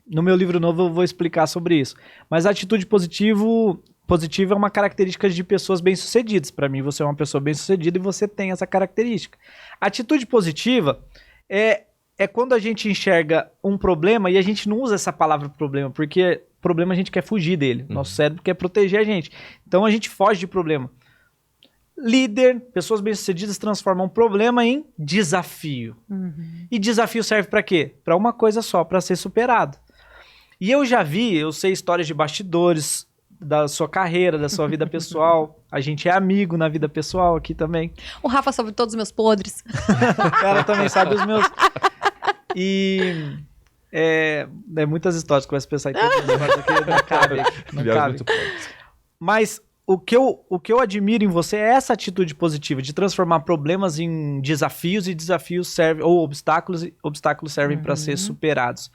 No meu livro novo eu vou explicar sobre isso. Mas a atitude positiva é uma característica de pessoas bem-sucedidas. Para mim, você é uma pessoa bem-sucedida e você tem essa característica. Atitude positiva é quando a gente enxerga um problema e a gente não usa essa palavra problema, porque problema a gente quer fugir dele. Nosso cérebro quer proteger a gente. Então a gente foge de problema. Líder, pessoas bem-sucedidas transformam problema em desafio. E desafio serve para quê? Para uma coisa só, para ser superado. E eu sei histórias de bastidores da sua carreira, da sua vida pessoal. A gente é amigo na vida pessoal aqui também. O Rafa sabe todos os meus podres. O cara também sabe os meus. E muitas histórias que eu começo a pensar em todas as histórias aqui, não cabe. Mas o que eu admiro em você é essa atitude positiva de transformar problemas em desafios e desafios servem, ou obstáculos servem para ser superados.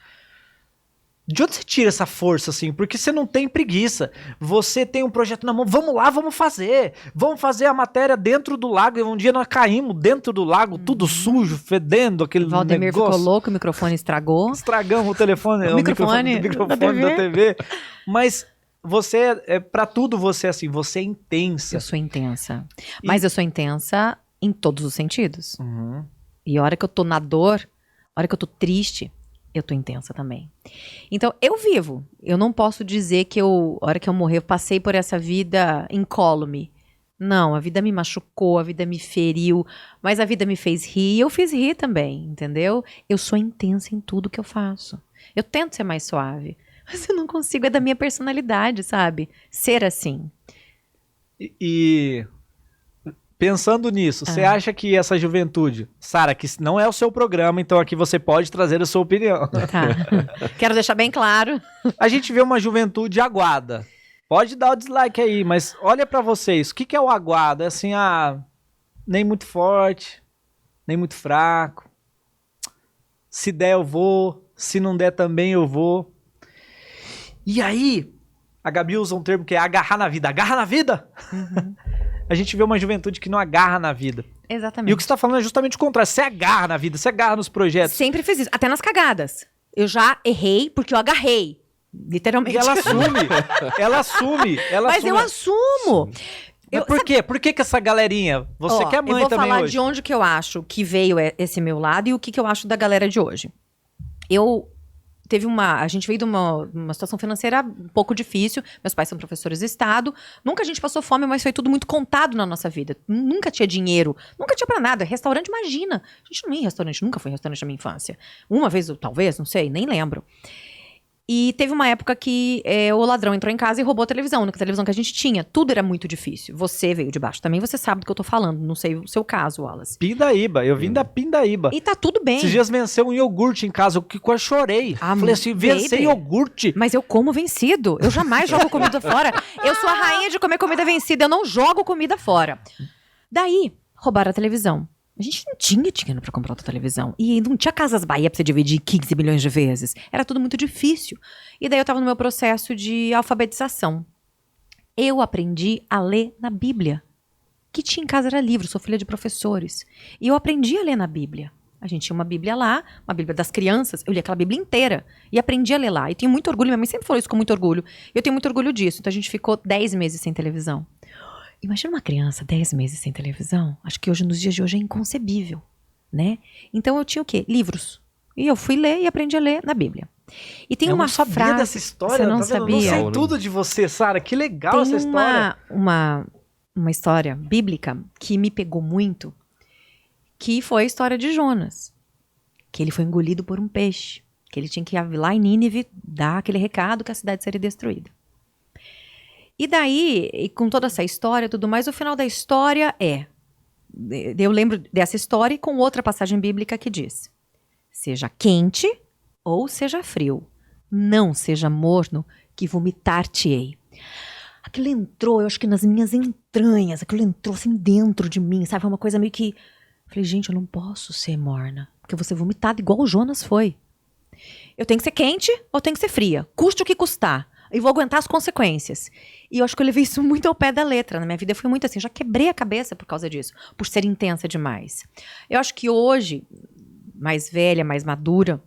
De onde você tira essa força, assim? Porque você não tem preguiça. Você tem um projeto na mão. Vamos lá, vamos fazer. Vamos fazer a matéria dentro do lago. E um dia nós caímos dentro do lago, tudo sujo, fedendo, aquele Valdemir negócio. Ficou louco, o microfone estragou. Estragamos o telefone, o microfone da TV. Mas você, pra tudo você é assim, você é intensa. Eu sou intensa. Mas eu sou intensa em todos os sentidos. E a hora que eu tô na dor, a hora que eu tô triste, eu tô intensa também. Então, eu vivo. Eu não posso dizer que a hora que eu morrer, eu passei por essa vida incólume. Não, a vida me machucou, a vida me feriu, mas a vida me fez rir e eu fiz rir também, entendeu? Eu sou intensa em tudo que eu faço. Eu tento ser mais suave, mas eu não consigo, é da minha personalidade, sabe? Ser assim. E pensando nisso, você acha que essa juventude... Sara, que não é o seu programa, então aqui você pode trazer a sua opinião. Tá. Quero deixar bem claro. A gente vê uma juventude aguada. Pode dar o dislike aí, mas olha pra vocês. O que é o aguado? É assim, nem muito forte, nem muito fraco. Se der eu vou, se não der também eu vou. E aí, a Gabi usa um termo que é agarrar na vida. Agarra na vida! A gente vê uma juventude que não agarra na vida. Exatamente. E o que você está falando é justamente o contrário. Você agarra na vida, você agarra nos projetos. Sempre fiz isso, até nas cagadas. Eu já errei porque eu agarrei. Literalmente. E ela assume. Ela assume. Mas eu assumo. Mas por quê? Por que essa galerinha? Você que é mãe também hoje. Eu vou falar de onde que eu acho que veio esse meu lado e o que eu acho da galera de hoje. A gente veio de uma situação financeira um pouco difícil. Meus pais são professores de estado. Nunca a gente passou fome, mas foi tudo muito contado na nossa vida. Nunca tinha dinheiro. Nunca tinha pra nada. Restaurante, imagina. A gente não ia em restaurante. Nunca foi em restaurante na minha infância. Uma vez, talvez, não sei, nem lembro. E teve uma época que o ladrão entrou em casa e roubou a televisão. A única televisão que a gente tinha. Tudo era muito difícil. Você veio de baixo também, você sabe do que eu tô falando. Não sei o seu caso, Wallace. Pindaíba. Eu vim da Pindaíba. E tá tudo bem. Esses dias venceu um iogurte em casa, que quase chorei. Falei assim, vencer iogurte. Mas eu como vencido. Eu jamais jogo comida fora. Eu sou a rainha de comer comida vencida. Eu não jogo comida fora. Daí, roubaram a televisão. A gente não tinha dinheiro pra comprar outra televisão. E não tinha Casas Bahia pra você dividir 15 milhões de vezes. Era tudo muito difícil. E daí eu tava no meu processo de alfabetização. Eu aprendi a ler na Bíblia. O que tinha em casa era livro, sou filha de professores. E eu aprendi a ler na Bíblia. A gente tinha uma Bíblia lá, uma Bíblia das crianças. Eu li aquela Bíblia inteira e aprendi a ler lá. E tenho muito orgulho, minha mãe sempre falou isso com muito orgulho. Eu tenho muito orgulho disso. Então a gente ficou 10 meses sem televisão. Imagina uma criança 10 meses sem televisão. Acho que hoje, nos dias de hoje, é inconcebível, né? Então eu tinha o quê? Livros. E eu fui ler e aprendi a ler na Bíblia. E tem uma frase... Eu não sabia dessa história. Você não sabia? Eu não sei tudo de você, Sara. Que legal essa história. Uma história bíblica que me pegou muito, que foi a história de Jonas. Que ele foi engolido por um peixe. Que ele tinha que ir lá em Nínive dar aquele recado que a cidade seria destruída. E daí, e com toda essa história e tudo mais, o final da história eu lembro dessa história e com outra passagem bíblica que diz: seja quente ou seja frio, não seja morno, que vomitar-te-ei. Aquilo entrou, eu acho que nas minhas entranhas, aquilo entrou assim dentro de mim, sabe? Foi uma coisa meio que... Falei, gente, eu não posso ser morna, porque eu vou ser vomitada igual o Jonas foi. Eu tenho que ser quente ou tenho que ser fria, custe o que custar. E vou aguentar as consequências. E eu acho que eu levei isso muito ao pé da letra. Na minha vida foi muito assim, já quebrei a cabeça por causa disso, por ser intensa demais. Eu acho que hoje, mais velha, mais madura,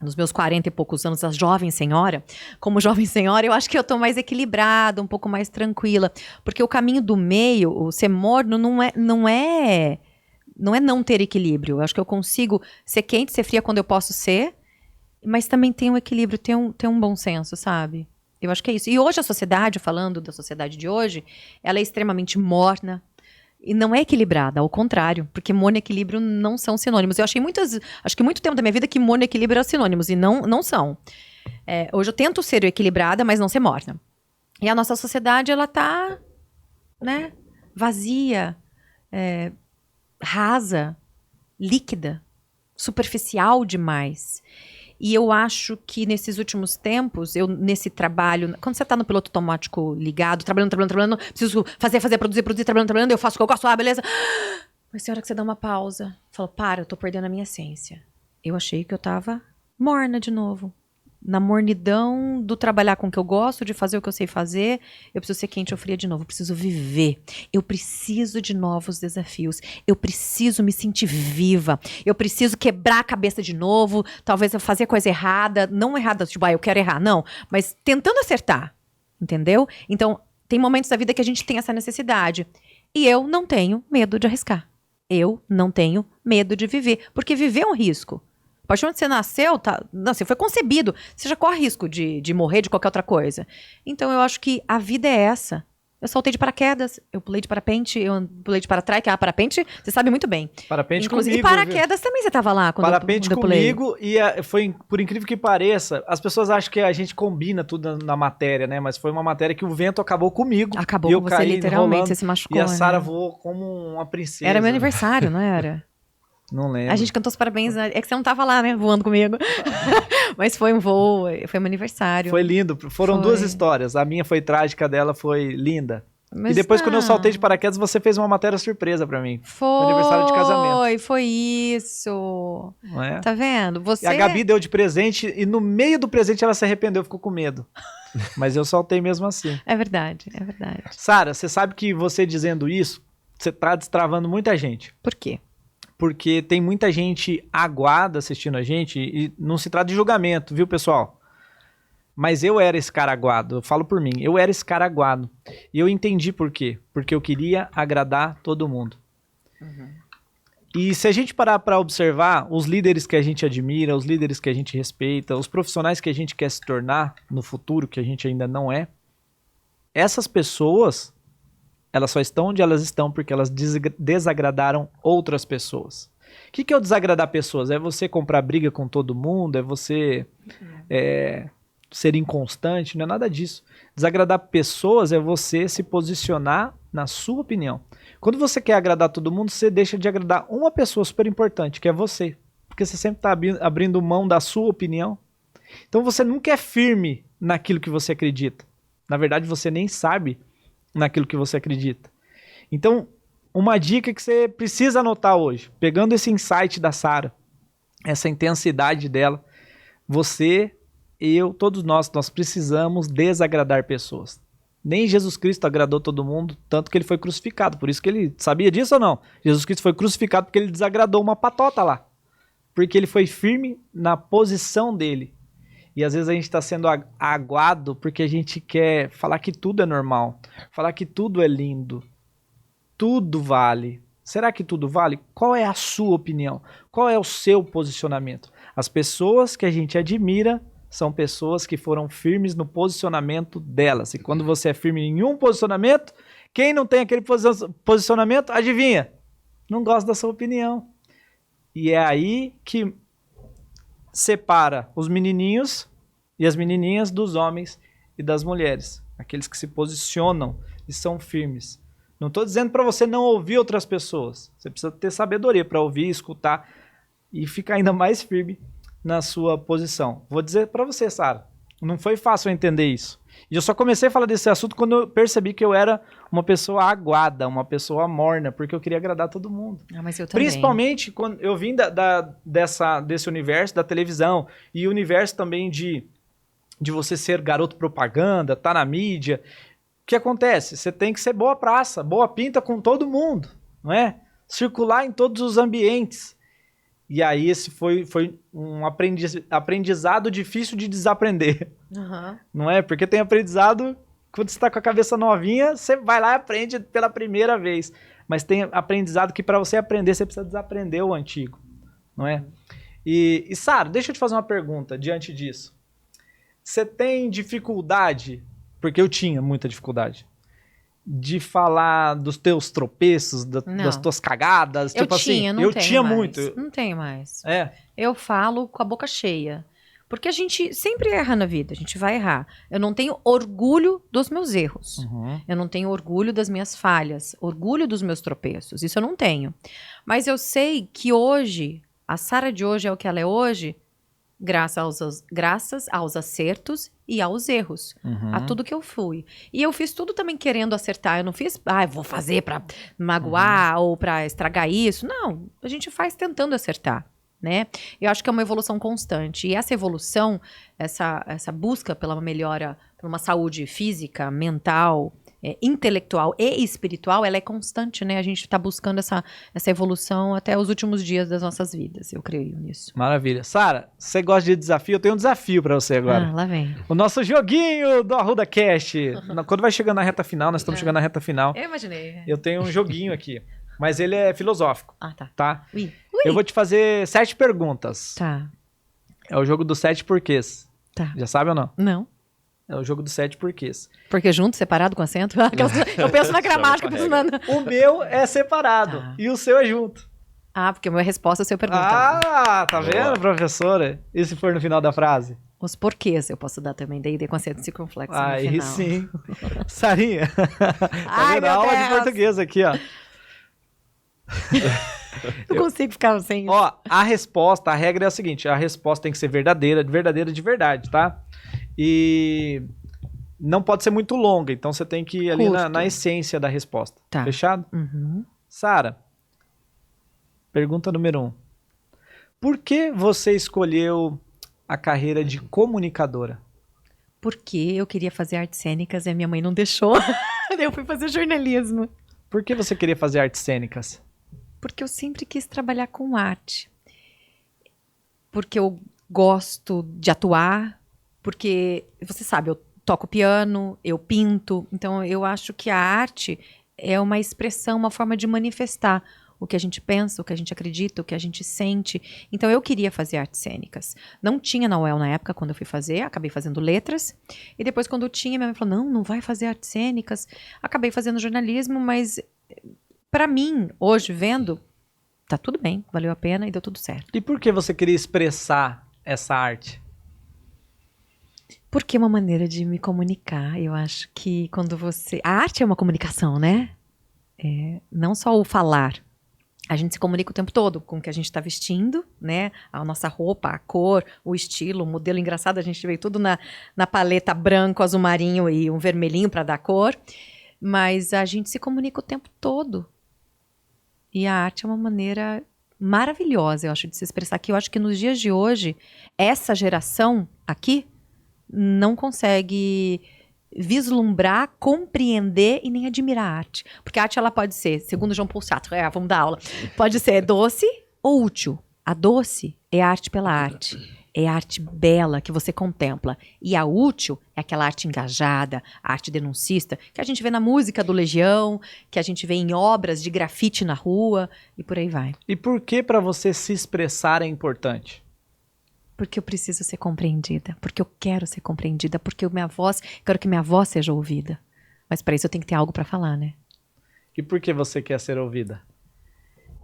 nos meus 40 e poucos anos, a jovem senhora, como jovem senhora, eu acho que eu tô mais equilibrada, um pouco mais tranquila. Porque o caminho do meio, o ser morno, não é não ter equilíbrio. Eu acho que eu consigo ser quente, ser fria quando eu posso ser, mas também tem um equilíbrio, ter um bom senso, sabe? Eu acho que é isso. E hoje a sociedade, falando da sociedade de hoje, ela é extremamente morna e não é equilibrada, ao contrário, porque morno e equilíbrio não são sinônimos. Eu acho que muito tempo da minha vida que morno e equilíbrio eram sinônimos e não são. Hoje eu tento ser equilibrada, mas não ser morna. E a nossa sociedade, ela tá, né, vazia, rasa, líquida, superficial demais. E eu acho que nesses últimos tempos, nesse trabalho, quando você tá no piloto automático ligado, trabalhando, preciso fazer, produzir, trabalhando, eu faço o que eu gosto, beleza. Mas tem hora que você dá uma pausa, fala, eu tô perdendo a minha essência. Eu achei que eu tava morna de novo. Na mornidão do trabalhar com o que eu gosto, de fazer o que eu sei fazer, eu preciso ser quente ou fria de novo, eu preciso viver, eu preciso de novos desafios, eu preciso me sentir viva, eu preciso quebrar a cabeça de novo, talvez eu fazer coisa errada, não errada, tipo, eu quero errar, não, mas tentando acertar, entendeu? Então, tem momentos da vida que a gente tem essa necessidade, e eu não tenho medo de arriscar, eu não tenho medo de viver, porque viver é um risco. A partir do momento que você nasceu, você foi concebido, você já corre risco de morrer, de qualquer outra coisa. Então eu acho que a vida é essa. Eu saltei de paraquedas, eu pulei de parapente, eu pulei de paratrack. Parapente, você sabe muito bem. Parapente inclusive, comigo. E paraquedas também você tava lá quando parapente eu pulei. Comigo e foi, por incrível que pareça, as pessoas acham que a gente combina tudo na matéria, né? Mas foi uma matéria que o vento acabou comigo. Acabou com você, literalmente, você se machucou. E a Sara voou como uma princesa. Era meu aniversário, não era? Não lembro. A gente cantou os parabéns, é que você não tava lá, né, voando comigo. Mas foi um voo, foi meu aniversário. Foi lindo, foram duas histórias. A minha foi trágica, a dela foi linda. Mas e depois, quando eu saltei de paraquedas, você fez uma matéria surpresa pra mim. Foi aniversário de casamento. Foi isso. Não é? Tá vendo? E a Gabi deu de presente e no meio do presente ela se arrependeu, ficou com medo. Mas eu saltei mesmo assim. É verdade, é verdade. Sara, você sabe que você dizendo isso, você tá destravando muita gente. Por quê? Porque tem muita gente aguada assistindo a gente e não se trata de julgamento, viu, pessoal? Mas eu era esse cara aguado, eu falo por mim, eu era esse cara aguado. E eu entendi por quê. Porque eu queria agradar todo mundo. E se a gente parar para observar os líderes que a gente admira, os líderes que a gente respeita, os profissionais que a gente quer se tornar no futuro, que a gente ainda não é, essas pessoas, elas só estão onde elas estão porque elas desagradaram outras pessoas. O que é o desagradar pessoas? É você comprar briga com todo mundo? É você ser inconstante? Não é nada disso. Desagradar pessoas é você se posicionar na sua opinião. Quando você quer agradar todo mundo, você deixa de agradar uma pessoa super importante, que é você. Porque você sempre está abrindo mão da sua opinião. Então você nunca é firme naquilo que você acredita. Na verdade, você nem sabe naquilo que você acredita. Então, uma dica que você precisa anotar hoje, pegando esse insight da Sara, essa intensidade dela, você, eu, todos nós precisamos desagradar pessoas. Nem Jesus Cristo agradou todo mundo, tanto que ele foi crucificado. Por isso que ele, sabia disso ou não? Jesus Cristo foi crucificado porque ele desagradou uma patota lá. Porque ele foi firme na posição dele. E às vezes a gente está sendo aguado porque a gente quer falar que tudo é normal, falar que tudo é lindo, tudo vale. Será que tudo vale? Qual é a sua opinião? Qual é o seu posicionamento? As pessoas que a gente admira são pessoas que foram firmes no posicionamento delas. E quando você é firme em um posicionamento, quem não tem aquele posicionamento, adivinha? Não gosta da sua opinião. E é aí que separa os menininhos e as menininhas dos homens e das mulheres. Aqueles que se posicionam e são firmes. Não estou dizendo para você não ouvir outras pessoas. Você precisa ter sabedoria para ouvir, escutar e ficar ainda mais firme na sua posição. Vou dizer para você, Sara, não foi fácil eu entender isso. E eu só comecei a falar desse assunto quando eu percebi que eu era uma pessoa aguada, uma pessoa morna, porque eu queria agradar todo mundo. Mas eu também. Principalmente quando eu vim desse universo da televisão e o universo também de você ser garoto propaganda, tá na mídia. O que acontece? Você tem que ser boa praça, boa pinta com todo mundo, não é? Circular em todos os ambientes. E aí esse foi um aprendizado difícil de desaprender. Não é? Porque tem aprendizado, quando você está com a cabeça novinha, você vai lá e aprende pela primeira vez. Mas tem aprendizado que para você aprender, você precisa desaprender o antigo. Não é? E Sara, deixa eu te fazer uma pergunta diante disso. Você tem dificuldade, porque eu tinha muita dificuldade, de falar dos teus tropeços, das tuas cagadas? Eu tipo tinha, assim, não tenho tinha mais. muito. Não tenho mais. É. Eu falo com a boca cheia. Porque a gente sempre erra na vida, a gente vai errar. Eu não tenho orgulho dos meus erros. Eu não tenho orgulho das minhas falhas, orgulho dos meus tropeços. Isso eu não tenho. Mas eu sei que hoje, a Sara de hoje é o que ela é hoje, graças aos acertos e aos erros. A tudo que eu fui. E eu fiz tudo também querendo acertar. Eu não fiz, vou fazer pra magoar ou pra estragar isso. Não, a gente faz tentando acertar. Né? Eu acho que é uma evolução constante. E essa evolução, essa busca pela melhora, por uma saúde física, mental, intelectual e espiritual, ela é constante, né? A gente está buscando essa evolução até os últimos dias das nossas vidas. Eu creio nisso. Maravilha. Sara, você gosta de desafio? Eu tenho um desafio para você agora. Lá vem. O nosso joguinho do Arruda Cast. Quando vai chegando na reta final, nós estamos chegando na reta final. Eu imaginei. Eu tenho um joguinho aqui. Mas ele é filosófico. Tá. Ui. Eu vou te fazer 7 perguntas. Tá. É o jogo dos 7 porquês. Tá. Já sabe ou não? Não. É o jogo dos 7 porquês. Porque junto, separado, com acento? Eu penso na gramática. O meu é separado. Tá. E o seu é junto. Porque a minha resposta é se eu perguntar. Tá vendo, professora? E se for no final da frase? Os porquês eu posso dar também, daí com acento circunflexo no Aí final. sim. Sarinha. Ai, vendo a aula de português aqui, ó. Não consigo ficar sem isso. Ó, a regra é a seguinte, a resposta tem que ser verdadeira de verdade, tá? E não pode ser muito longa, então você tem que ir ali na essência da resposta. Tá. Fechado? Sara, pergunta número 1. Por que você escolheu a carreira de comunicadora? Porque eu queria fazer artes cênicas e a minha mãe não deixou. Daí eu fui fazer jornalismo. Por que você queria fazer artes cênicas? Porque eu sempre quis trabalhar com arte. Porque eu gosto de atuar, Porque, você sabe, eu toco piano, eu pinto, então eu acho que a arte é uma expressão, uma forma de manifestar o que a gente pensa, o que a gente acredita, o que a gente sente. Então eu queria fazer artes cênicas. Não tinha na UEL na época, quando eu fui fazer, acabei fazendo letras. E depois, quando eu tinha, minha mãe falou, não vai fazer artes cênicas. Acabei fazendo jornalismo, mas para mim, hoje, vendo, tá tudo bem, valeu a pena e deu tudo certo. E por que você queria expressar essa arte? Porque é uma maneira de me comunicar. Eu acho que quando você... A arte é uma comunicação, né? Não só o falar. A gente se comunica o tempo todo com o que a gente está vestindo, né? A nossa roupa, a cor, o estilo, o modelo engraçado. A gente veio tudo na paleta branco, azul marinho e um vermelhinho para dar cor. Mas a gente se comunica o tempo todo. E a arte é uma maneira maravilhosa, eu acho, de se expressar. Que eu acho que nos dias de hoje, essa geração aqui não consegue vislumbrar, compreender e nem admirar a arte. Porque a arte, ela pode ser, segundo João Paul Sartre, vamos dar aula, pode ser doce ou útil. A doce é arte pela arte. É a arte bela que você contempla. E a útil é aquela arte engajada, a arte denuncista, que a gente vê na música do Legião, que a gente vê em obras de grafite na rua, e por aí vai. E por que para você se expressar é importante? Porque eu preciso ser compreendida, porque eu quero ser compreendida, porque quero que minha voz seja ouvida. Mas para isso eu tenho que ter algo para falar, né? E por que você quer ser ouvida?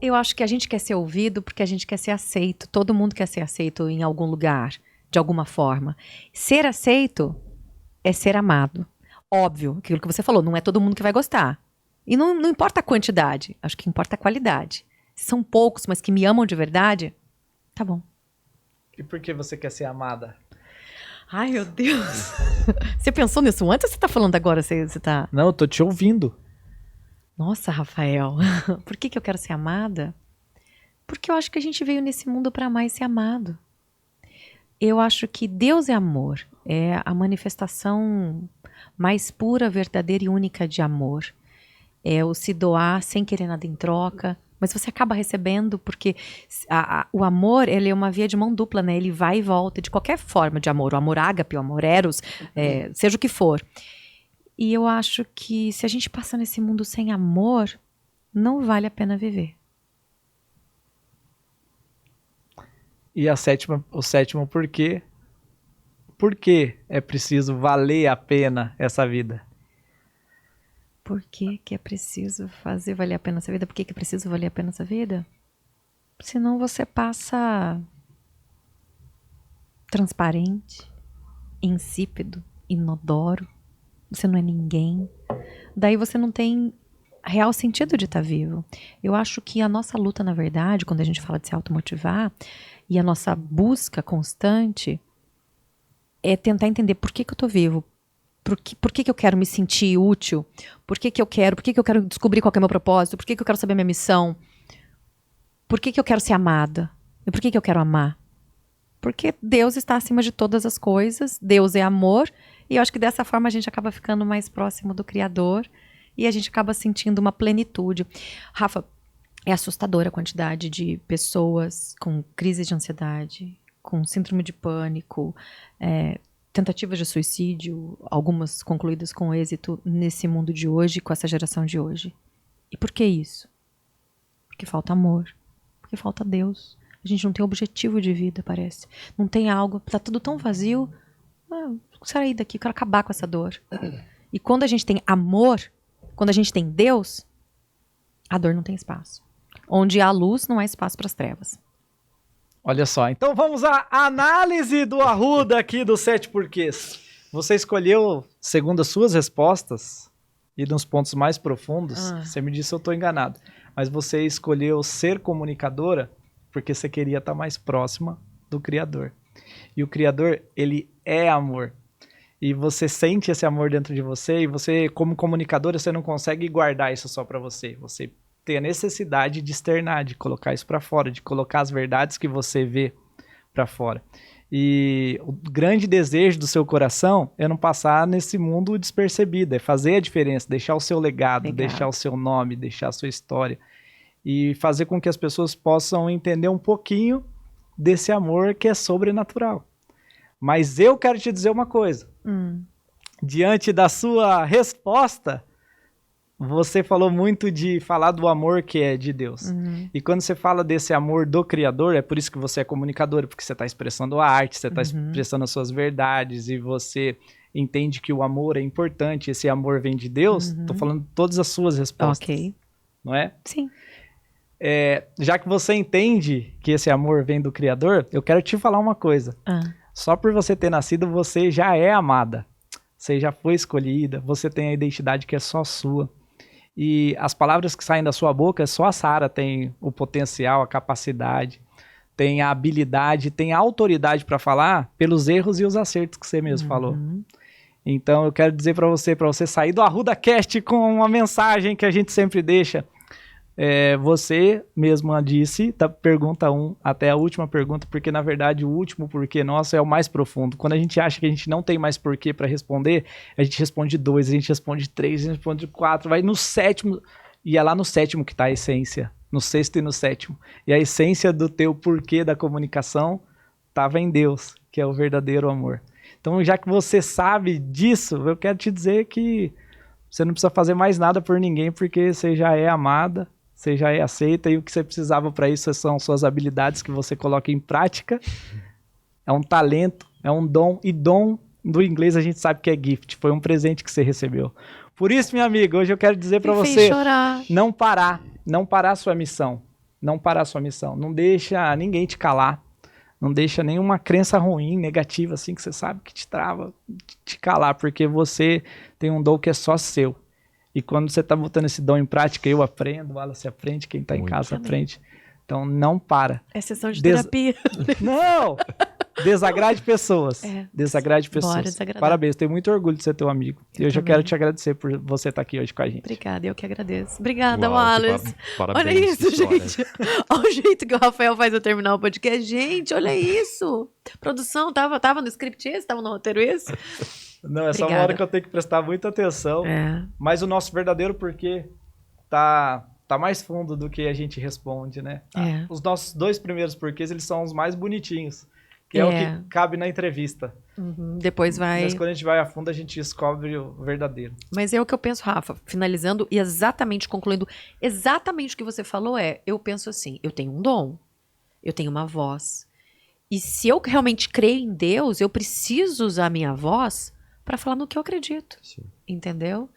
Eu acho que a gente quer ser ouvido porque a gente quer ser aceito. Todo mundo quer ser aceito em algum lugar, de alguma forma. Ser aceito é ser amado. Óbvio, aquilo que você falou, não é todo mundo que vai gostar. E não importa a quantidade, acho que importa a qualidade. Se são poucos, mas que me amam de verdade, tá bom. E por que você quer ser amada? Ai, meu Deus. Você pensou nisso antes ou você tá falando agora? Você tá... Não, eu tô te ouvindo. Nossa, Rafael. Por que eu quero ser amada? Porque eu acho que a gente veio nesse mundo para amar e ser amado. Eu acho que Deus é amor. É a manifestação mais pura, verdadeira e única de amor. É o se doar sem querer nada em troca. Mas você acaba recebendo porque o amor, ele é uma via de mão dupla, né? Ele vai e volta de qualquer forma de amor. O amor ágape, o amor eros, seja o que for. E eu acho que se a gente passa nesse mundo sem amor, não vale a pena viver. E o sétimo por quê? Por que é preciso valer a pena essa vida? Por que é preciso fazer valer a pena essa vida? Por que é preciso valer a pena essa vida? Senão você passa transparente, insípido, inodoro. Você não é ninguém. Daí você não tem real sentido de estar vivo. Eu acho que a nossa luta, na verdade, quando a gente fala de se automotivar, e a nossa busca constante é tentar entender por que eu tô vivo. Por que eu quero me sentir útil? Por que eu quero descobrir qual que é o meu propósito? Por que eu quero saber a minha missão? Por que eu quero ser amada? E por que eu quero amar? Porque Deus está acima de todas as coisas, Deus é amor, e eu acho que dessa forma a gente acaba ficando mais próximo do Criador e a gente acaba sentindo uma plenitude. Rafa, é assustadora a quantidade de pessoas com crise de ansiedade, com síndrome de pânico, tentativas de suicídio, algumas concluídas com êxito nesse mundo de hoje, com essa geração de hoje. E por que isso? Porque falta amor, porque falta Deus. A gente não tem objetivo de vida, parece. Não tem algo, tá tudo tão vazio. Sair daqui, eu quero acabar com essa dor. E quando a gente tem amor, quando a gente tem Deus, a dor não tem espaço. Onde há luz, não há espaço para as trevas. Olha só, então vamos à análise do Arruda aqui dos 7 porquês. Você escolheu, segundo as suas respostas, e nos pontos mais profundos, você me disse se eu estou enganado, mas você escolheu ser comunicadora porque você queria estar mais próxima do Criador. E o Criador, ele é amor. E você sente esse amor dentro de você, e você, como comunicadora, você não consegue guardar isso só para você. Você tem a necessidade de externar, de colocar isso para fora, de colocar as verdades que você vê para fora. E o grande desejo do seu coração é não passar nesse mundo despercebido, é fazer a diferença, deixar o seu legado, deixar o seu nome, deixar a sua história. E fazer com que as pessoas possam entender um pouquinho desse amor que é sobrenatural. Mas eu quero te dizer uma coisa. Diante da sua resposta, você falou muito de falar do amor que é de Deus. E quando você fala desse amor do Criador, é por isso que você é comunicador, porque você está expressando a arte, você está expressando as suas verdades e você entende que o amor é importante, esse amor vem de Deus. Estou falando todas as suas respostas. Ok. Não é? Sim. Já que você entende que esse amor vem do Criador, eu quero te falar uma coisa. Só por você ter nascido, você já é amada. Você já foi escolhida, você tem a identidade que é só sua. E as palavras que saem da sua boca, só a Sara tem o potencial, a capacidade, tem a habilidade, tem a autoridade para falar pelos erros e os acertos que você mesmo falou. Então eu quero dizer para você sair do ArrudaCast com uma mensagem que a gente sempre deixa. Você mesma disse, da pergunta 1 até a última pergunta, porque na verdade o último porquê nosso é o mais profundo. Quando a gente acha que a gente não tem mais porquê para responder, a gente responde 2, a gente responde 3, a gente responde 4, vai no 7º, e é lá no 7º que está a essência, no 6º e no 7º. E a essência do teu porquê da comunicação estava em Deus, que é o verdadeiro amor. Então, já que você sabe disso, eu quero te dizer que você não precisa fazer mais nada por ninguém, porque você já é amada, você já é aceita, e o que você precisava para isso são suas habilidades que você coloca em prática. É um talento, é um dom, e dom do inglês a gente sabe que é gift, foi um presente que você recebeu. Por isso, minha amiga, hoje eu quero dizer para você não parar a sua missão, não parar a sua missão, não deixa ninguém te calar, não deixa nenhuma crença ruim, negativa, assim, que você sabe que te trava, te calar, porque você tem um dom que é só seu. E quando você está botando esse dom em prática, eu aprendo, o Wallace aprende, quem está em casa aprende. Então, não para. É sessão de terapia. Não! Desagrade pessoas. Desagrade pessoas. Parabéns, tenho muito orgulho de ser teu amigo. E eu já quero te agradecer por você estar aqui hoje com a gente. Obrigada, eu que agradeço. Obrigada, Uau, Wallace. Parabéns, olha isso, história. gente. Olha o jeito que o Rafael faz eu terminar o podcast. Gente, olha isso. Produção, tava no script esse? Tava no roteiro esse? Não, é só uma hora que eu tenho que prestar muita atenção. Mas o nosso verdadeiro porquê tá mais fundo do que a gente responde, né? Os nossos 2 primeiros porquês, eles são os mais bonitinhos. Que é o que cabe na entrevista. Depois vai... Mas quando a gente vai a fundo, a gente descobre o verdadeiro. Mas é o que eu penso, Rafa, finalizando e exatamente concluindo, exatamente o que você falou eu penso assim, eu tenho um dom, eu tenho uma voz, e se eu realmente creio em Deus, eu preciso usar a minha voz para falar no que eu acredito, entendeu?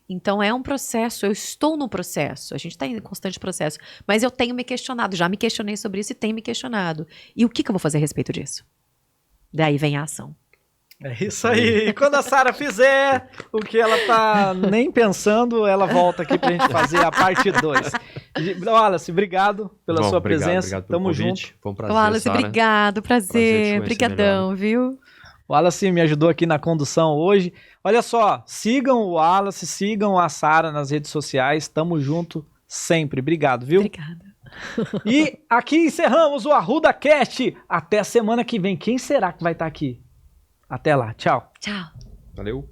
Então é um processo, eu estou no processo, a gente está em constante processo, mas eu tenho me questionado, já me questionei sobre isso e tenho me questionado. E o que eu vou fazer a respeito disso? Daí vem a ação. É isso aí. E quando a Sara fizer o que ela tá nem pensando, ela volta aqui pra gente fazer a parte 2. Wallace, obrigado pela sua presença. Obrigado pelo Tamo convite. junto. Foi um prazer, Wallace, Sara. obrigado, prazer. Obrigadão, viu? O Wallace me ajudou aqui na condução hoje. Olha só, sigam o Wallace, sigam a Sara nas redes sociais. Tamo junto sempre. Obrigado, viu? Obrigada. E aqui encerramos o ArrudaCast. Até a semana que vem. Quem será que vai estar aqui? Até lá. Tchau. Tchau. Valeu.